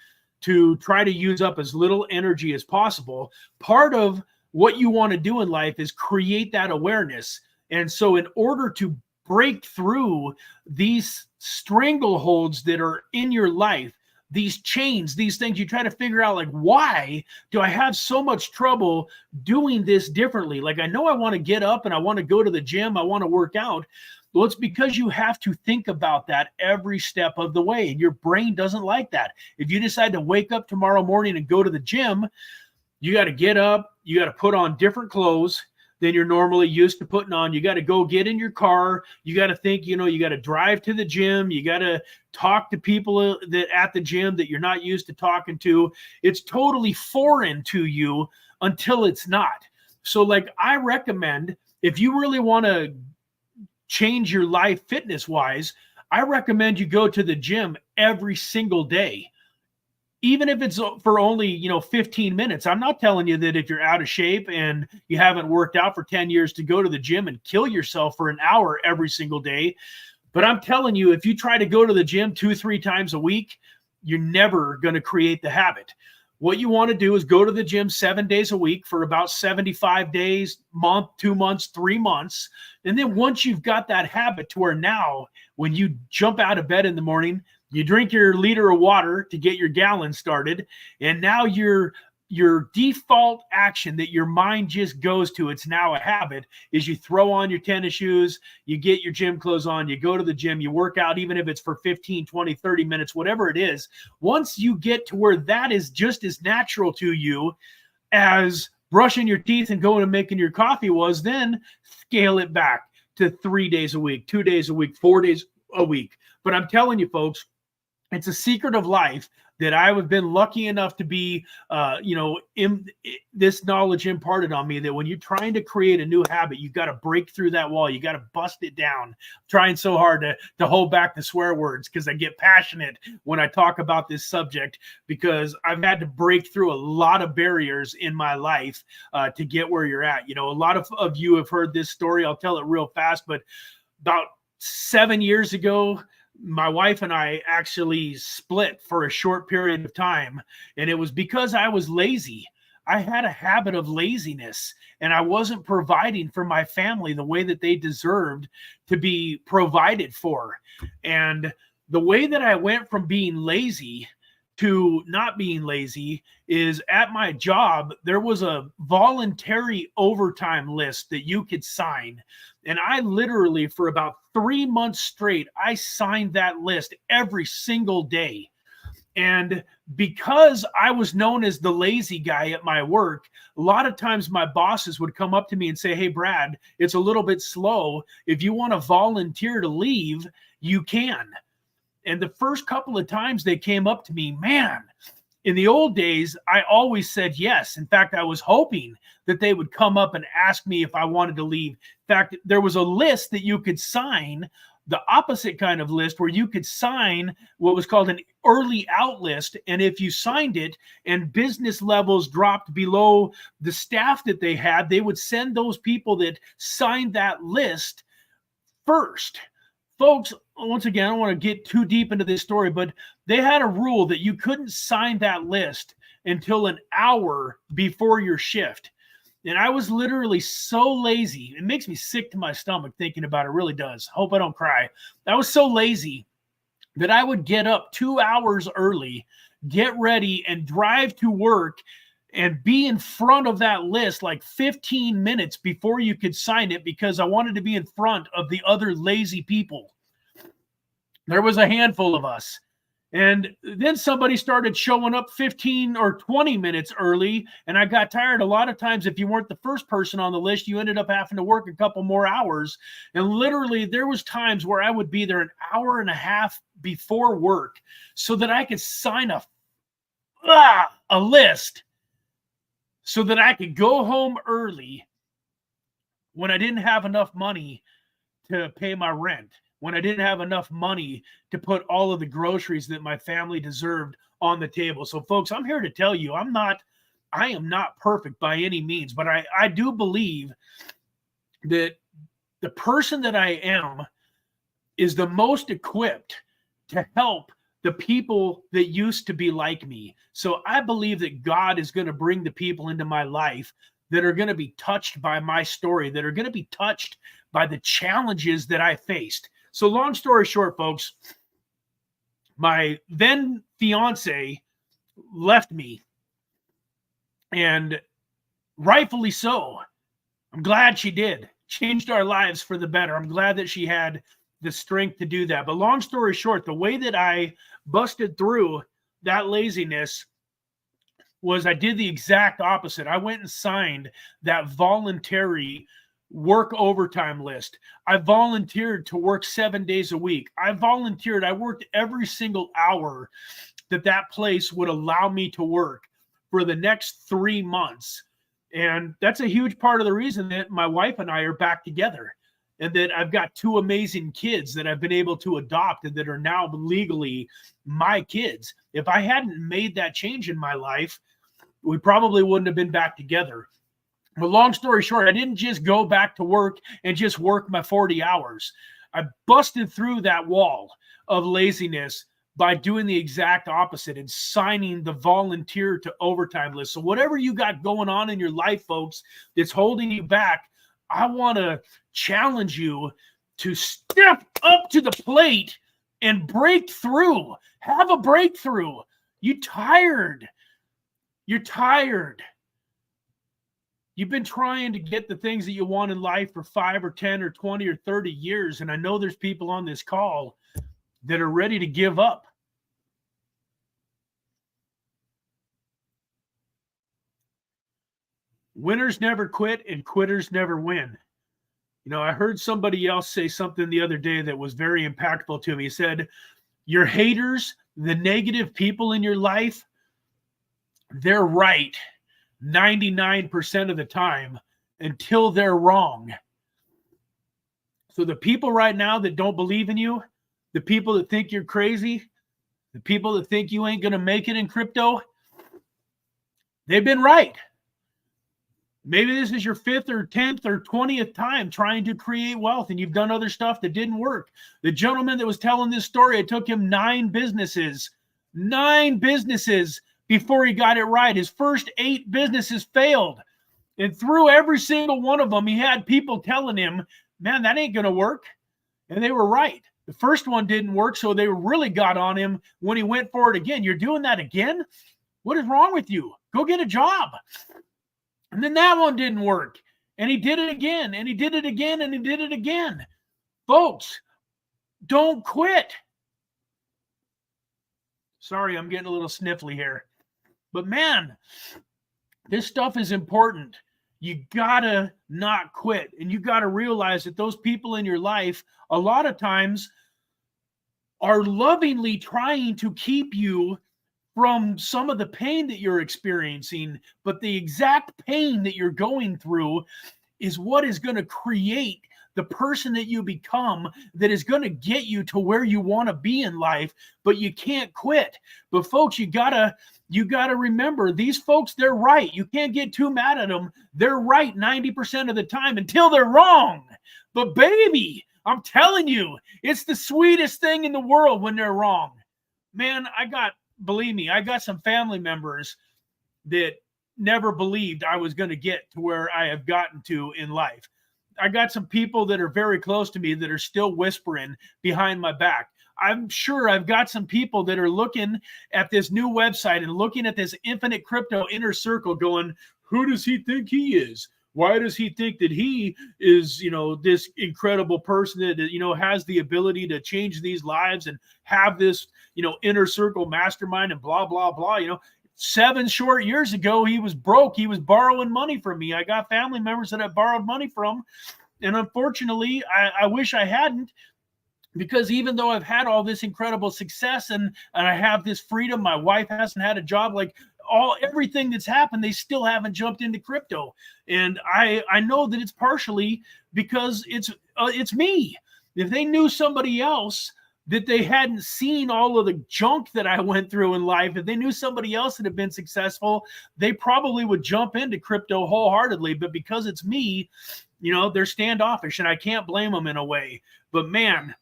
to try to use up as little energy as possible. Part of what you want to do in life is create that awareness. And so in order to break through these strangleholds that are in your life, these chains, these things, you try to figure out like, why do I have so much trouble doing this differently? Like, I know I want to get up and I want to go to the gym, I want to work out. Well, it's because you have to think about that every step of the way, and your brain doesn't like that. If you decide to wake up tomorrow morning and go to the gym, you got to get up, you got to put on different clothes, than you're normally used to putting on. You got to go get in your car. You got to think, you got to drive to the gym. You got to talk to people that at the gym that you're not used to talking to. It's totally foreign to you until it's not. So like I recommend, if you really want to change your life fitness wise, I recommend you go to the gym every single day. Even if it's for only, 15 minutes. I'm not telling you that if you're out of shape and you haven't worked out for 10 years to go to the gym and kill yourself for an hour every single day. But I'm telling you, if you try to go to the gym 2-3 times a week, you're never going to create the habit. What you want to do is go to the gym 7 days a week for about 75 days, month, 2 months, 3 months. And then once you've got that habit to where now when you jump out of bed in the morning, you drink your liter of water to get your gallon started, and now your default action that your mind just goes to, it's now a habit, is you throw on your tennis shoes, you get your gym clothes on, you go to the gym, you work out, even if it's for 15, 20, 30 minutes, whatever it is. Once you get to where that is just as natural to you as brushing your teeth and going and making your coffee was, then scale it back to 3 days a week, 2 days a week, 4 days a week. But I'm telling you, folks, it's a secret of life that I have been lucky enough to be, this knowledge imparted on me, that when you're trying to create a new habit, you got to break through that wall. You got to bust it down. I'm trying so hard to hold back the swear words because I get passionate when I talk about this subject, because I've had to break through a lot of barriers in my life to get where you're at. A lot of you have heard this story. I'll tell it real fast, but about 7 years ago, my wife and I actually split for a short period of time, and it was because I was lazy. I had a habit of laziness, and I wasn't providing for my family the way that they deserved to be provided for. And the way that I went from being lazy to not being lazy is, at my job, there was a voluntary overtime list that you could sign. And I literally, for about 3 months straight, I signed that list every single day. And because I was known as the lazy guy at my work, a lot of times my bosses would come up to me and say, "Hey, Brad, it's a little bit slow. If you want to volunteer to leave, you can." And the first couple of times they came up to me, man, in the old days, I always said yes. In fact, I was hoping that they would come up and ask me if I wanted to leave. In fact, there was a list that you could sign, the opposite kind of list, where you could sign what was called an early out list. And if you signed it and business levels dropped below the staff that they had, they would send those people that signed that list first. Folks, once again, I don't want to get too deep into this story, but they had a rule that you couldn't sign that list until an hour before your shift. And I was literally so lazy. It makes me sick to my stomach thinking about it. It really does. Hope I don't cry. I was so lazy that I would get up 2 hours early, get ready, and drive to work and be in front of that list like 15 minutes before you could sign it, because I wanted to be in front of the other lazy people. There was a handful of us. And then somebody started showing up 15 or 20 minutes early, and I got tired. A lot of times, if you weren't the first person on the list, you ended up having to work a couple more hours. And literally, there was times where I would be there an hour and a half before work so that I could sign a list, so that I could go home early when I didn't have enough money to pay my rent, when I didn't have enough money to put all of the groceries that my family deserved on the table. So, folks, I'm here to tell you, I am not perfect by any means, but I do believe that the person that I am is the most equipped to help the people that used to be like me. So I believe that God is going to bring the people into my life that are going to be touched by my story, that are going to be touched by the challenges that I faced. So long story short, folks, my then fiance left me, and rightfully so. I'm glad she did. Changed our lives for the better. I'm glad that she had the strength to do that. But long story short, the way that I busted through that laziness was I did the exact opposite. I went and signed that voluntary work overtime list. I volunteered to work 7 days a week. I worked every single hour that place would allow me to work for the next 3 months. And that's a huge part of the reason that my wife and I are back together, and that I've got 2 amazing kids that I've been able to adopt and that are now legally my kids. If I hadn't made that change in my life, we probably wouldn't have been back together. But long story short, I didn't just go back to work and just work my 40 hours. I busted through that wall of laziness by doing the exact opposite and signing the volunteer to overtime list. So whatever you got going on in your life, folks, that's holding you back, I want to challenge you to step up to the plate and break through. Have a breakthrough. You're tired. You're tired. You've been trying to get the things that you want in life for 5 or 10 or 20 or 30 years. And I know there's people on this call that are ready to give up. Winners never quit and quitters never win. You know, I heard somebody else say something the other day that was very impactful to me. He said, your haters, the negative people in your life, they're right 99% of the time until they're wrong. So the people right now that don't believe in you, the people that think you're crazy, the people that think you ain't going to make it in crypto, they've been right. Maybe this is your 5th or 10th or 20th time trying to create wealth, and you've done other stuff that didn't work. The gentleman that was telling this story, it took him 9 businesses before he got it right. His first 8 businesses failed. And through every single one of them, he had people telling him, man, that ain't going to work. And they were right. The first one didn't work, so they really got on him when he went for it again. You're doing that again? What is wrong with you? Go get a job. And then that one didn't work. And he did it again, and he did it again, and he did it again. Folks, don't quit. Sorry, I'm getting a little sniffly here. But man, this stuff is important. You gotta not quit. And you gotta realize that those people in your life, a lot of times, are lovingly trying to keep you from some of the pain that you're experiencing, but the exact pain that you're going through is what is going to create the person that you become, that is going to get you to where you want to be in life. But you can't quit. But folks, you gotta remember, these folks, they're right. You can't get too mad at them. They're right 90% of the time until they're wrong. But baby, I'm telling you, it's the sweetest thing in the world when they're wrong. Man, believe me, I got some family members that never believed I was going to get to where I have gotten to in life. I got some people that are very close to me that are still whispering behind my back. I'm sure I've got some people that are looking at this new website and looking at this infinite crypto inner circle going, who does he think he is? Why does he think that he is, this incredible person that, has the ability to change these lives and have this, inner circle mastermind and blah, blah, blah. 7 short years ago, he was broke. He was borrowing money from me. I got family members that I borrowed money from. And unfortunately, I wish I hadn't, because even though I've had all this incredible success and I have this freedom, my wife hasn't had a job, like everything that's happened, they still haven't jumped into crypto. And I know that it's partially because it's me. If they knew somebody else that they hadn't seen all of the junk that I went through in life, if they knew somebody else that had been successful, they probably would jump into crypto wholeheartedly. But because it's me, they're standoffish, and I can't blame them in a way. But man,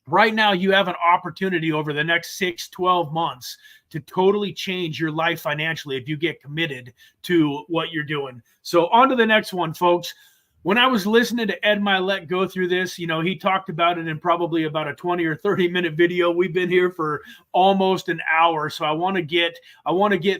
right now you have an opportunity over the next 6-12 months to totally change your life financially if you get committed to what you're doing. So on to the next one, folks. When I was listening to Ed Milet go through this, he talked about it in probably about a 20 or 30-minute video. We've been here for almost an hour, so I want to get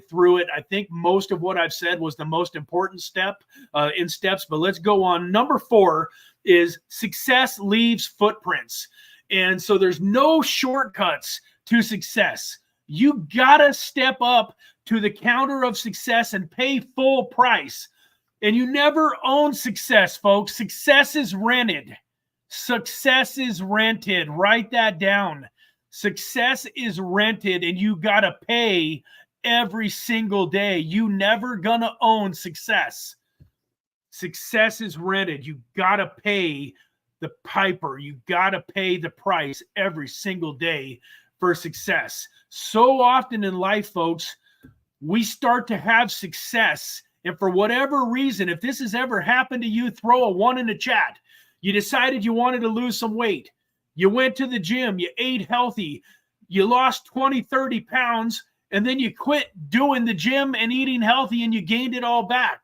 through it. I think most of what I've said was the most important steps, but let's go on. Number 4 is success leaves footprints. And so there's no shortcuts to success. You gotta step up to the counter of success and pay full price. And you never own success, folks. Success is rented. Success is rented. Write that down. Success is rented, and you gotta pay every single day. You never gonna own success. Success is rented. You gotta pay the piper. You gotta pay the price every single day for success. So often in life, folks, we start to have success, and for whatever reason, if this has ever happened to you, throw a 1 in the chat. You decided you wanted to lose some weight. You went to the gym, you ate healthy, you lost 20, 30 pounds, and then you quit doing the gym and eating healthy and you gained it all back.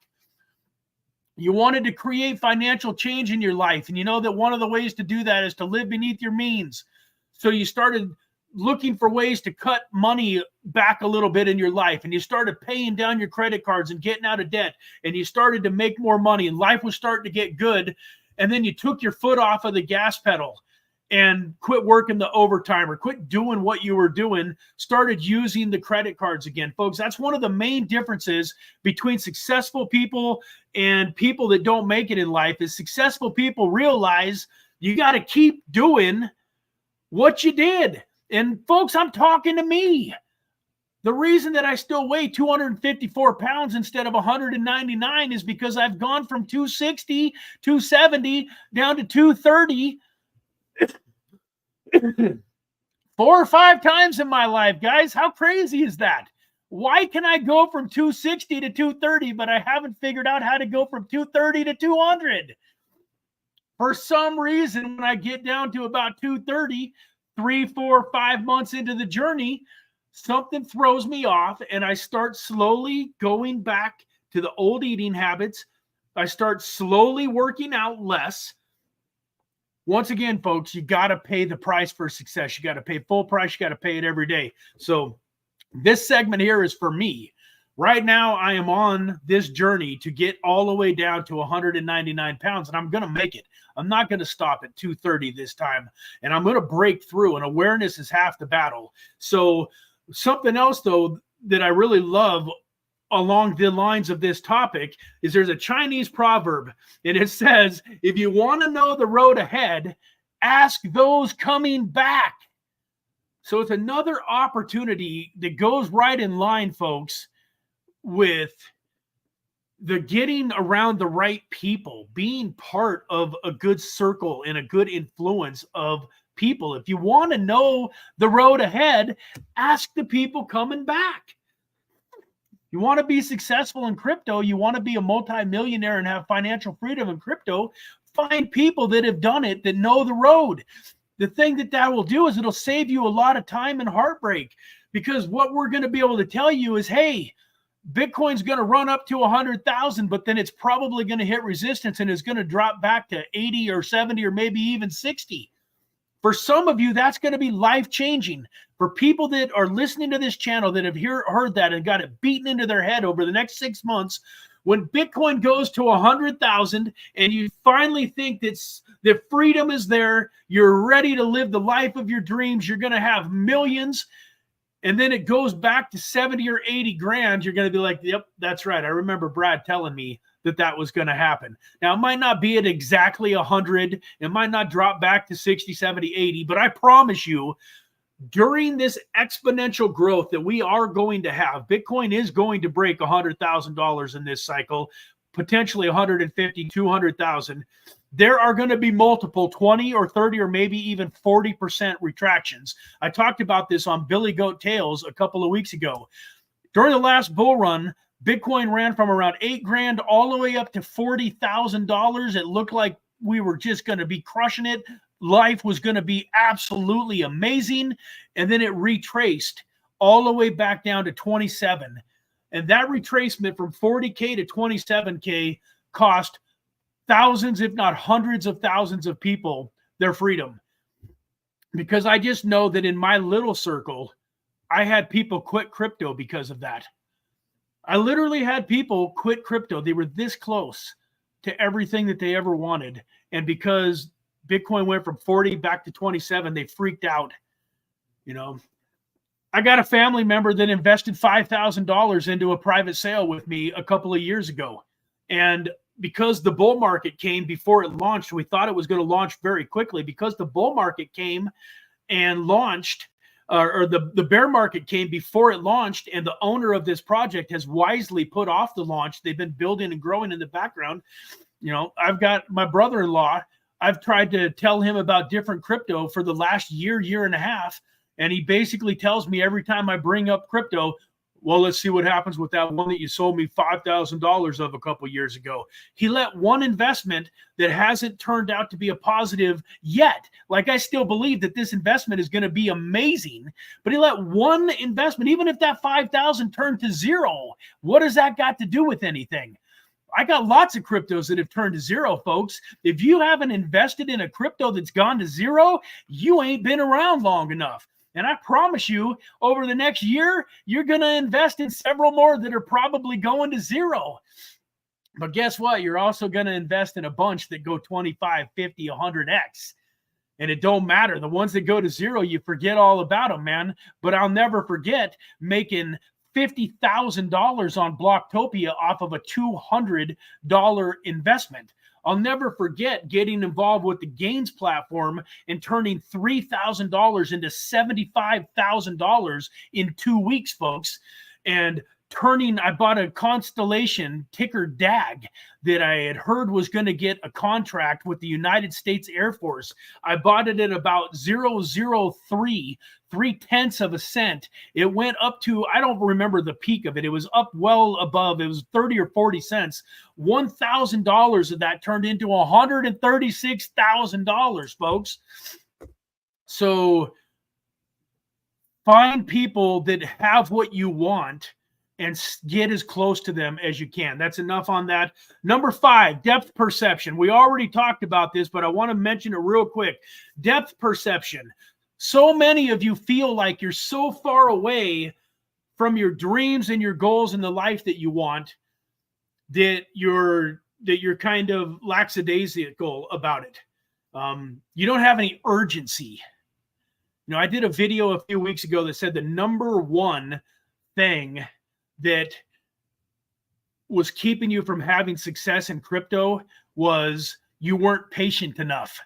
You wanted to create financial change in your life, and you know that one of the ways to do that is to live beneath your means. So you started looking for ways to cut money back a little bit in your life, and you started paying down your credit cards and getting out of debt, and you started to make more money, and life was starting to get good, and then you took your foot off of the gas pedal and quit working the overtime or quit doing what you were doing, started using the credit cards again. Folks, that's one of the main differences between successful people and people that don't make it in life. Is successful people realize you got to keep doing what you did. And folks, I'm talking to me. The reason that I still weigh 254 pounds instead of 199 is because I've gone from 260, 270 down to 230 4 or 5 times in my life, guys. How crazy is that? Why can I go from 260 to 230, but I haven't figured out how to go from 230 to 200? For some reason, when I get down to about 230, 3, 4, 5 months into the journey, something throws me off and I start slowly going back to the old eating habits. I start slowly working out less. Once again, folks, you got to pay the price for success. You got to pay full price. You got to pay it every day. So this segment here is for me. Right now, I am on this journey to get all the way down to 199 pounds, and I'm going to make it. I'm not going to stop at 230 this time, and I'm going to break through, and awareness is half the battle. So something else, though, that I really love along the lines of this topic is there's a Chinese proverb, and it says, if you want to know the road ahead, ask those coming back. So it's another opportunity that goes right in line, folks, with the getting around the right people, being part of a good circle and a good influence of people. If you want to know the road ahead, ask the people coming back. You want to be successful in crypto, you want to be a multimillionaire and have financial freedom in crypto, find people that have done it, that know the road. The thing that will do is it'll save you a lot of time and heartbreak, because what we're going to be able to tell you is, hey, Bitcoin's going to run up to 100,000, but then it's probably going to hit resistance and is going to drop back to 80 or 70 or maybe even 60. For some of you, that's going to be life-changing. For people that are listening to this channel that have heard that and got it beaten into their head over the next 6 months, when Bitcoin goes to 100,000 and you finally think that freedom is there, you're ready to live the life of your dreams, you're going to have millions, and then it goes back to 70 or 80 grand, you're going to be like, yep, that's right. I remember Brad telling me that was going to happen. Now, it might not be at exactly 100. It might not drop back to 60, 70, 80, but I promise you, during this exponential growth that we are going to have, Bitcoin is going to break $100,000 in this cycle, potentially 150, 200,000. There are going to be multiple 20 or 30 or maybe even 40% retractions. I talked about this on Billy Goat Tales a couple of weeks ago. During the last bull run, Bitcoin ran from around 8 grand all the way up to $40,000. It looked like we were just going to be crushing it. Life was going to be absolutely amazing. And then it retraced all the way back down to 27. And that retracement from 40K to 27K cost thousands, if not hundreds of thousands of people their freedom. Because I just know that in my little circle, I had people quit crypto because of that. I literally had people quit crypto. They were this close to everything that they ever wanted. And because Bitcoin went from 40 back to 27, they freaked out, you know. I got a family member that invested $5,000 into a private sale with me a couple of years ago. And because the bull market came before it launched, we thought it was going to launch very quickly. Because the bull market came and launched, or the bear market came before it launched, and the owner of this project has wisely put off the launch. They've been building and growing in the background. You know, I've got my brother-in-law. I've tried to tell him about different crypto for the last year and a half. And he basically tells me every time I bring up crypto, well, let's see what happens with that one that you sold me $5,000 of a couple years ago. He let one investment that hasn't turned out to be a positive yet. Like, I still believe that this investment is going to be amazing, but he let one investment, even if that 5,000 turned to zero, what does that got to do with anything? I got lots of cryptos that have turned to zero, folks. If you haven't invested in a crypto that's gone to zero, you ain't been around long enough. And I promise you, over the next year, you're going to invest in several more that are probably going to zero. But guess what? You're also going to invest in a bunch that go 25, 50, 100x. And it don't matter. The ones that go to zero, you forget all about them, man. But I'll never forget making $50,000 on Blocktopia off of a $200 investment. I'll never forget getting involved with the Gains platform and turning $3,000 into $75,000 in 2 weeks, folks. And I bought a Constellation, ticker DAG, that I had heard was going to get a contract with the United States Air Force. I bought it at about 0.003, 0.3 of a cent. It went up to, I don't remember the peak of it. It was up well above, it was 30 or 40 cents. $1,000 of that turned into $136,000, folks. So find people that have what you want and get as close to them as you can. That's enough on that. Number 5, depth perception. We already talked about this, but I want to mention it real quick. Depth perception. So many of you feel like you're so far away from your dreams and your goals and the life that you want that you're kind of lackadaisical about it. You don't have any urgency. You know, I did a video a few weeks ago that said the number one thing that was keeping you from having success in crypto was you weren't patient enough.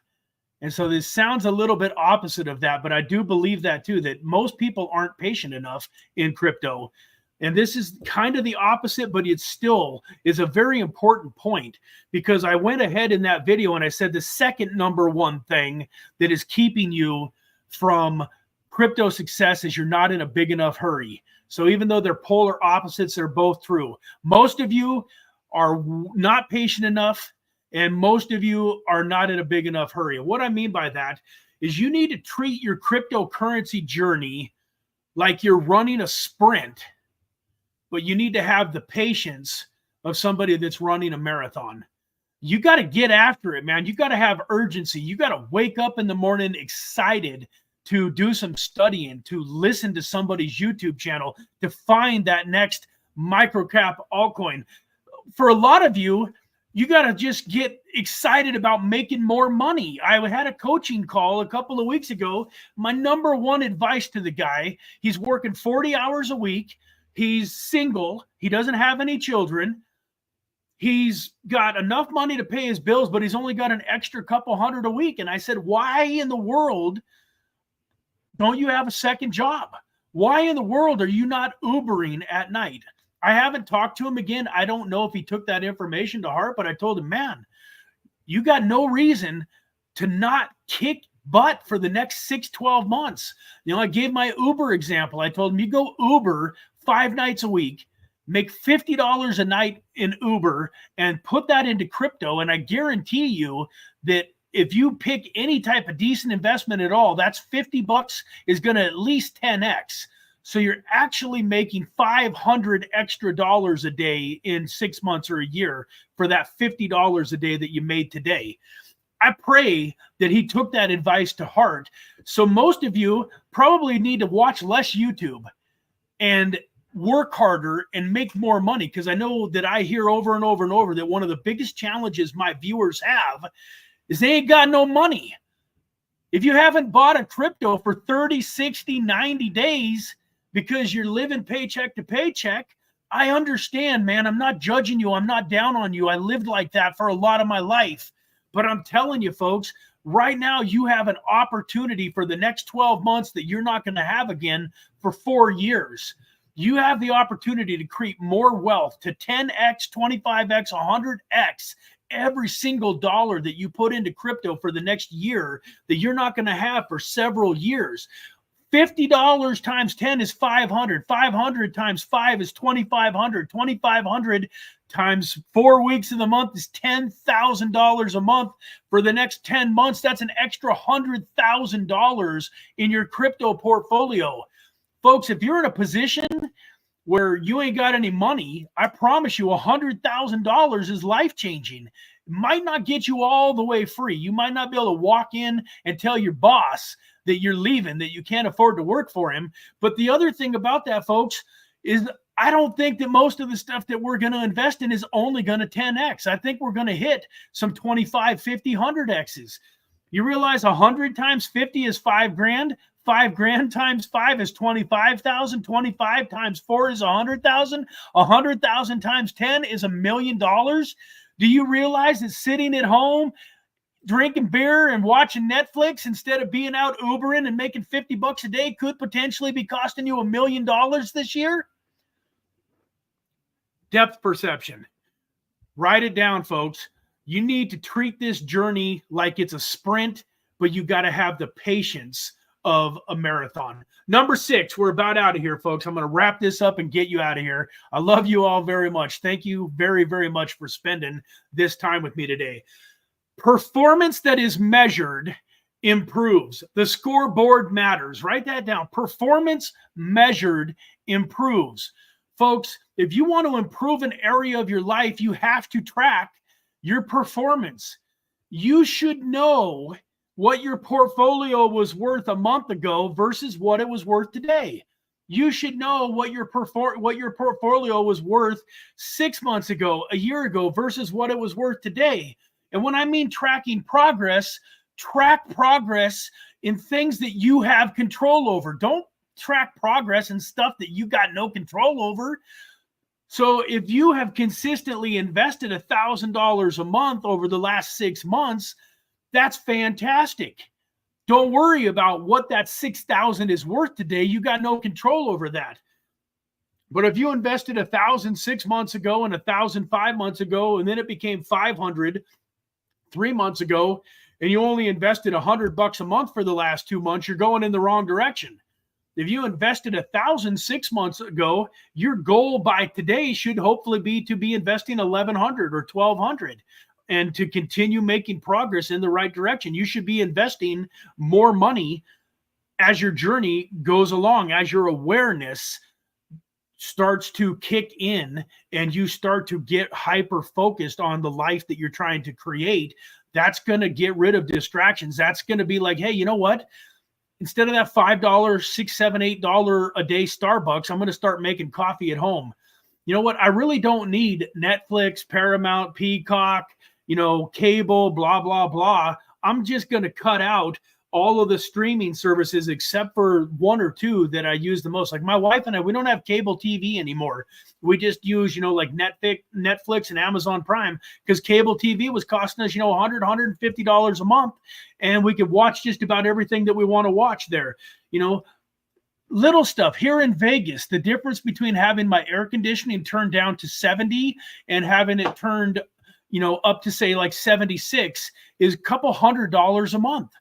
And so this sounds a little bit opposite of that, but I do believe that too, that most people aren't patient enough in crypto. And this is kind of the opposite, but it still is a very important point, because I went ahead in that video and I said the second number one thing that is keeping you from crypto success is you're not in a big enough hurry. So even though they're polar opposites, they're both true. Most of you are not patient enough, and most of you are not in a big enough hurry. What I mean by that is you need to treat your cryptocurrency journey like you're running a sprint, but you need to have the patience of somebody that's running a marathon. You got to get after it, man. You got to have urgency. You got to wake up in the morning excited to do some studying, to listen to somebody's YouTube channel, to find that next microcap altcoin. For a lot of you, you got to just get excited about making more money. I had a coaching call a couple of weeks ago. My number one advice to the guy, he's working 40 hours a week. He's single. He doesn't have any children. He's got enough money to pay his bills, but he's only got an extra couple hundred a week. And I said, why in the world don't you have a second job? Why in the world are you not Ubering at night? I haven't talked to him again. I don't know if he took that information to heart, but I told him, man, you got no reason to not kick butt for the next 6-12 months. You know, I gave my Uber example. I told him, you go Uber 5 nights a week, make $50 a night in Uber, and put that into crypto. And I guarantee you that if you pick any type of decent investment at all, that's $50 is going to at least 10x. So you're actually making $500 extra dollars a day in 6 months or a year for that $50 a day that you made today. I pray that he took that advice to heart. So most of you probably need to watch less YouTube and work harder and make more money, because I know that I hear over and over and over that one of the biggest challenges my viewers have is they ain't got no money. If you haven't bought a crypto for 30, 60, 90 days, because you're living paycheck to paycheck. I understand, man. I'm not judging you. I'm not down on you. I lived like that for a lot of my life. But I'm telling you, folks, right now you have an opportunity for the next 12 months that you're not going to have again for 4 years. You have the opportunity to create more wealth, to 10x, 25x, 100x every single dollar that you put into crypto for the next year that you're not going to have for several years. $50 times 10 is 500. 500 times 5 is 2,500. 2,500 times 4 weeks of the month is $10,000 a month for the next 10 months. That's an extra $100,000 in your crypto portfolio. Folks, if you're in a position where you ain't got any money, I promise you $100,000 is life-changing. It might not get you all the way free. You might not be able to walk in and tell your boss that you're leaving, that you can't afford to work for him. But the other thing about that, folks, is I don't think that most of the stuff that we're going to invest in is only going to 10x. I think we're going to hit some 25, 50, 100x's. You realize 100 times 50 is $5,000. $5,000 times 5 is 25,000. 25 times 4 is 100,000. 100,000 times 10 is $1 million. Do you realize that sitting at home, drinking beer and watching Netflix instead of being out Ubering and making $50 a day could potentially be costing you $1 million this year? Depth perception. Write it down, folks. You need to treat this journey like it's a sprint, but you got to have the patience of a marathon. Number 6, we're about out of here, folks. I'm going to wrap this up and get you out of here. I love you all very much. Thank you very, very much for spending this time with me today. Performance that is measured improves. The scoreboard matters. Write that down. Performance measured improves. Folks, if you want to improve an area of your life, you have to track your performance. You should know what your portfolio was worth a month ago versus what it was worth today. You should know what your portfolio was worth 6 months ago, a year ago versus what it was worth today. And when I mean tracking progress, track progress in things that you have control over. Don't track progress in stuff that you got no control over. So if you have consistently invested $1,000 a month over the last 6 months, that's fantastic. Don't worry about what that $6,000 is worth today. You got no control over that. But if you invested $1,000 6 months ago and $1,000 5 months ago, and then it became $500 3 months ago, and you only invested $100 a month for the last 2 months, you're going in the wrong direction. If you invested $1,000 6 months ago, your goal by today should hopefully be to be investing $1,100 or $1,200 and to continue making progress in the right direction. You should be investing more money as your journey goes along, as your awareness starts to kick in and you start to get hyper focused on the life that you're trying to create. That's going to get rid of distractions. That's going to be like, hey, you know what? Instead of that $5, $6, $7, $8 a day Starbucks, I'm going to start making coffee at home. You know what? I really don't need Netflix, Paramount, Peacock, cable, blah, blah, blah. I'm just going to cut out all of the streaming services except for 1 or 2 that I use the most. Like my wife and I, we don't have cable TV anymore. We just use, like Netflix and Amazon Prime, because cable TV was costing us, $100, $150 a month. And we could watch just about everything that we want to watch there. Little stuff here in Vegas, the difference between having my air conditioning turned down to 70 and having it turned, up to say like 76 is a couple $100 a month.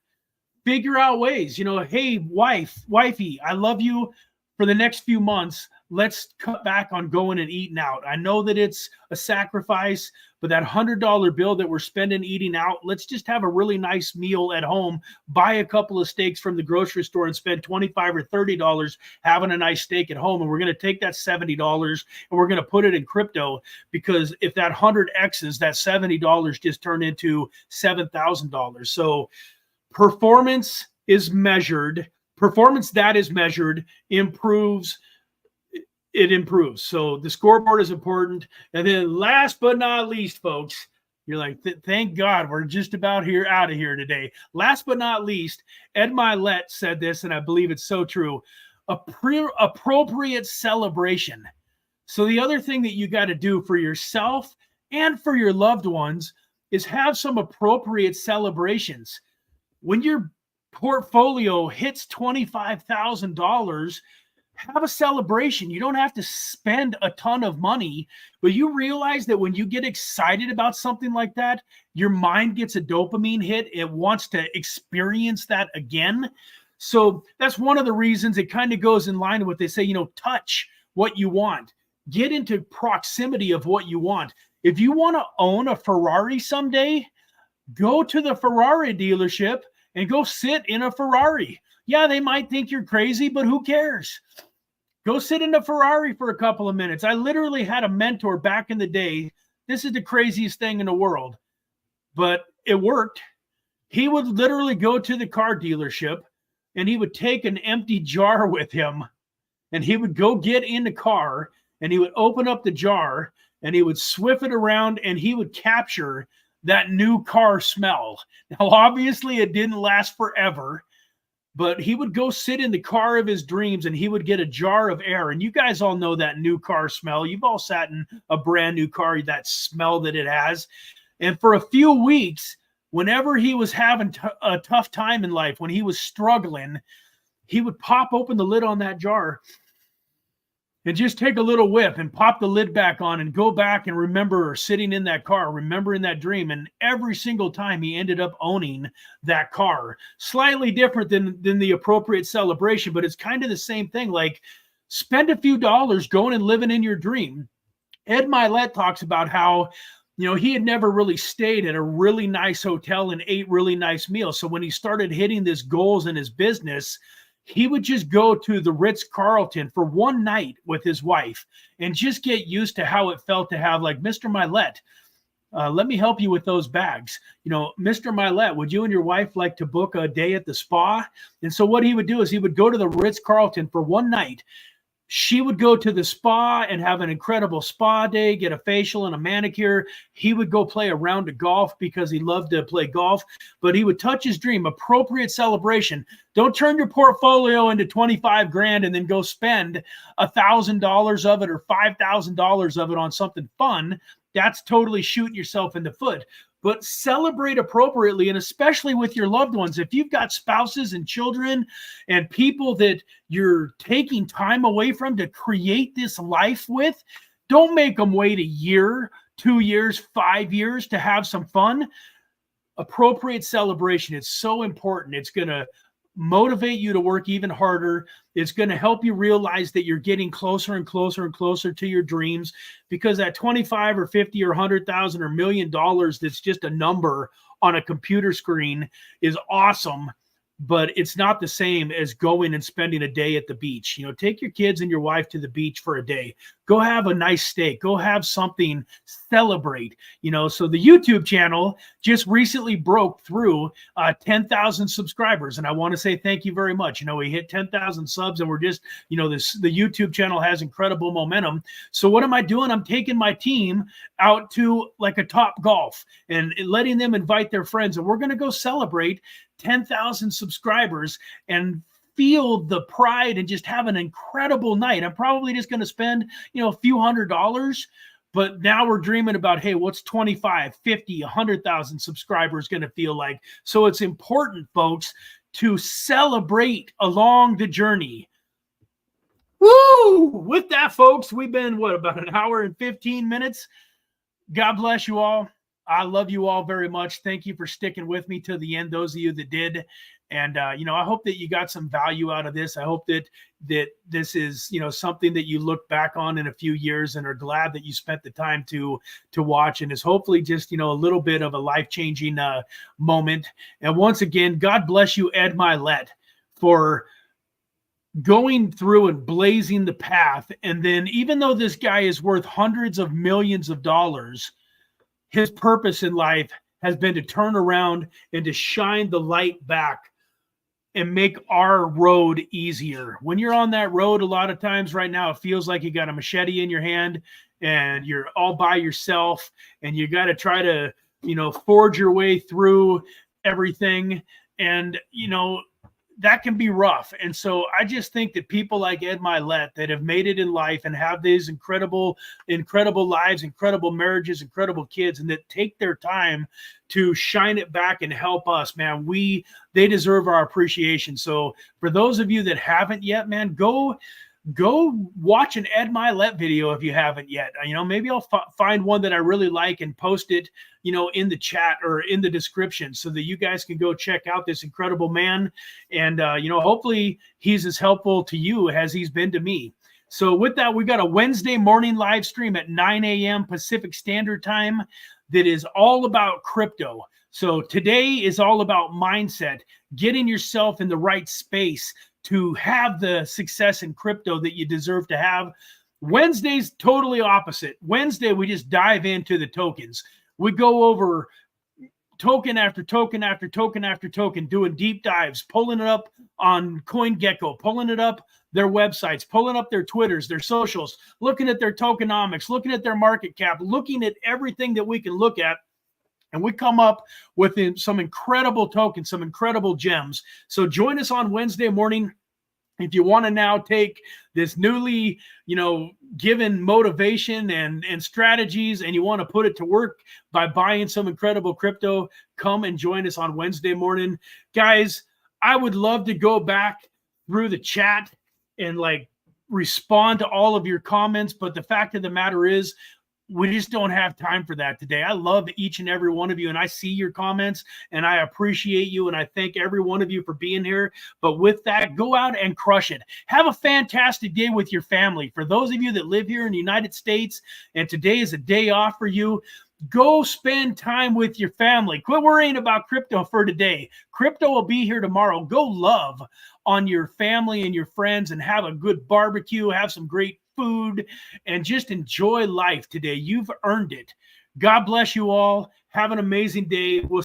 Figure out ways, hey, wifey, I love you. For the next few months, let's cut back on going and eating out. I know that it's a sacrifice, but that $100 bill that we're spending eating out, let's just have a really nice meal at home, buy a couple of steaks from the grocery store and spend $25 or $30 having a nice steak at home. And we're going to take that $70 and we're going to put it in crypto, because if that 100X's, that $70 just turned into $7,000. So performance that is measured improves. It improves. So the scoreboard is important. And then last but not least, folks, you're like, thank God we're just about out of here today. Last but not least, Ed Milet said this, and I believe it's so true. appropriate celebration. So the other thing that you got to do for yourself and for your loved ones is have some appropriate celebrations. When your portfolio hits $25,000, have a celebration. You don't have to spend a ton of money, but you realize that when you get excited about something like that, your mind gets a dopamine hit. It wants to experience that again. So that's one of the reasons it kind of goes in line with what they say, touch what you want. Get into proximity of what you want. If you want to own a Ferrari someday, go to the Ferrari dealership and go sit in a Ferrari. Yeah, they might think you're crazy, but who cares? Go sit in a Ferrari for a couple of minutes. I literally had a mentor back in the day. This is the craziest thing in the world, but it worked. He would literally go to the car dealership and he would take an empty jar with him and he would go get in the car and he would open up the jar and he would swift it around and he would capture that new car smell. Now, obviously, it didn't last forever, but he would go sit in the car of his dreams and he would get a jar of air. And you guys all know that new car smell. You've all sat in a brand new car, that smell that it has. And for a few weeks, whenever he was having a tough time in life, when he was struggling, he would pop open the lid on that jar and just take a little whiff and pop the lid back on and go back and remember sitting in that car, remembering that dream. And every single time he ended up owning that car. Slightly different than the appropriate celebration, but it's kind of the same thing. Like, spend a few dollars going and living in your dream. Ed Milet talks about how, he had never really stayed at a really nice hotel and ate really nice meals. So when he started hitting his goals in his business, he would just go to the Ritz-Carlton for one night with his wife and just get used to how it felt to have, like, Mr. Milet, let me help you with those bags. Mr. Milet, would you and your wife like to book a day at the spa? And so what he would do is he would go to the Ritz-Carlton for one night. She would go to the spa and have an incredible spa day, get a facial and a manicure. He would go play a round of golf because he loved to play golf, but he would touch his dream. Appropriate celebration. Don't turn your portfolio into 25 grand and then go spend $1,000 of it or $5,000 of it on something fun. That's totally shooting yourself in the foot. But celebrate appropriately, and especially with your loved ones. If you've got spouses and children and people that you're taking time away from to create this life with, don't make them wait a year, 2 years, 5 years to have some fun. Appropriate celebration is so important. It's going to motivate you to work even harder. It's going to help you realize that you're getting closer and closer and closer to your dreams, because that 25 or 50 or 100,000 or $1 million that's just a number on a computer screen is awesome, but it's not the same as going and spending a day at the beach. Take your kids and your wife to the beach for a day. Go have a nice steak. Go have something, celebrate. So the YouTube channel just recently broke through 10,000 subscribers. And I want to say thank you very much. We hit 10,000 subs and we're just, the YouTube channel has incredible momentum. So what am I doing? I'm taking my team out to like a Top Golf and letting them invite their friends. And we're going to go celebrate 10,000 subscribers and feel the pride and just have an incredible night. I'm probably just going to spend, a few $100s, but now we're dreaming about, hey, what's 25, 50, 100,000 subscribers going to feel like? So it's important, folks, to celebrate along the journey. Woo! With that, folks, we've been, about an hour and 15 minutes. God bless you all. I love you all very much. Thank you for sticking with me to the end, those of you that did. And, I hope that you got some value out of this. I hope that this is, something that you look back on in a few years and are glad that you spent the time to watch, and is hopefully just, a little bit of a life-changing moment. And once again, God bless you, Ed Milet, for going through and blazing the path. And then, even though this guy is worth hundreds of millions of dollars, his purpose in life has been to turn around and to shine the light back and make our road easier. When you're on that road, a lot of times right now, it feels like you got a machete in your hand and you're all by yourself and you got to try to, forge your way through everything. And, that can be rough. And so I just think that people like Ed Milet that have made it in life and have these incredible lives, incredible marriages, incredible kids, and that take their time to shine it back and help us, man, they deserve our appreciation. So for those of you that haven't yet, man, go watch an Ed Milet video if you haven't yet. Maybe I'll find one that I really like and post it, in the chat or in the description so that you guys can go check out this incredible man. And, hopefully he's as helpful to you as he's been to me. So with that, we got a Wednesday morning live stream at 9 a.m. Pacific Standard Time that is all about crypto. So today is all about mindset, getting yourself in the right space to have the success in crypto that you deserve to have. Wednesday's totally opposite. Wednesday, we just dive into the tokens. We go over token after token after token after token, doing deep dives, pulling it up on CoinGecko, pulling it up their websites, pulling up their Twitters, their socials, looking at their tokenomics, looking at their market cap, looking at everything that we can look at. And we come up with some incredible tokens, some incredible gems. So join us on Wednesday morning. If you want to now take this newly, given motivation and strategies, and you want to put it to work by buying some incredible crypto, come and join us on Wednesday morning. Guys, I would love to go back through the chat and respond to all of your comments. But the fact of the matter is, we just don't have time for that today. I love each and every one of you, and I see your comments, and I appreciate you, and I thank every one of you for being here. But with that, go out and crush it. Have a fantastic day with your family. For those of you that live here in the United States, and today is a day off for you, go spend time with your family. Quit worrying about crypto for today. Crypto will be here tomorrow. Go love on your family and your friends and have a good barbecue, have some great food, and just enjoy life today. You've earned it. God bless you all. Have an amazing day. We'll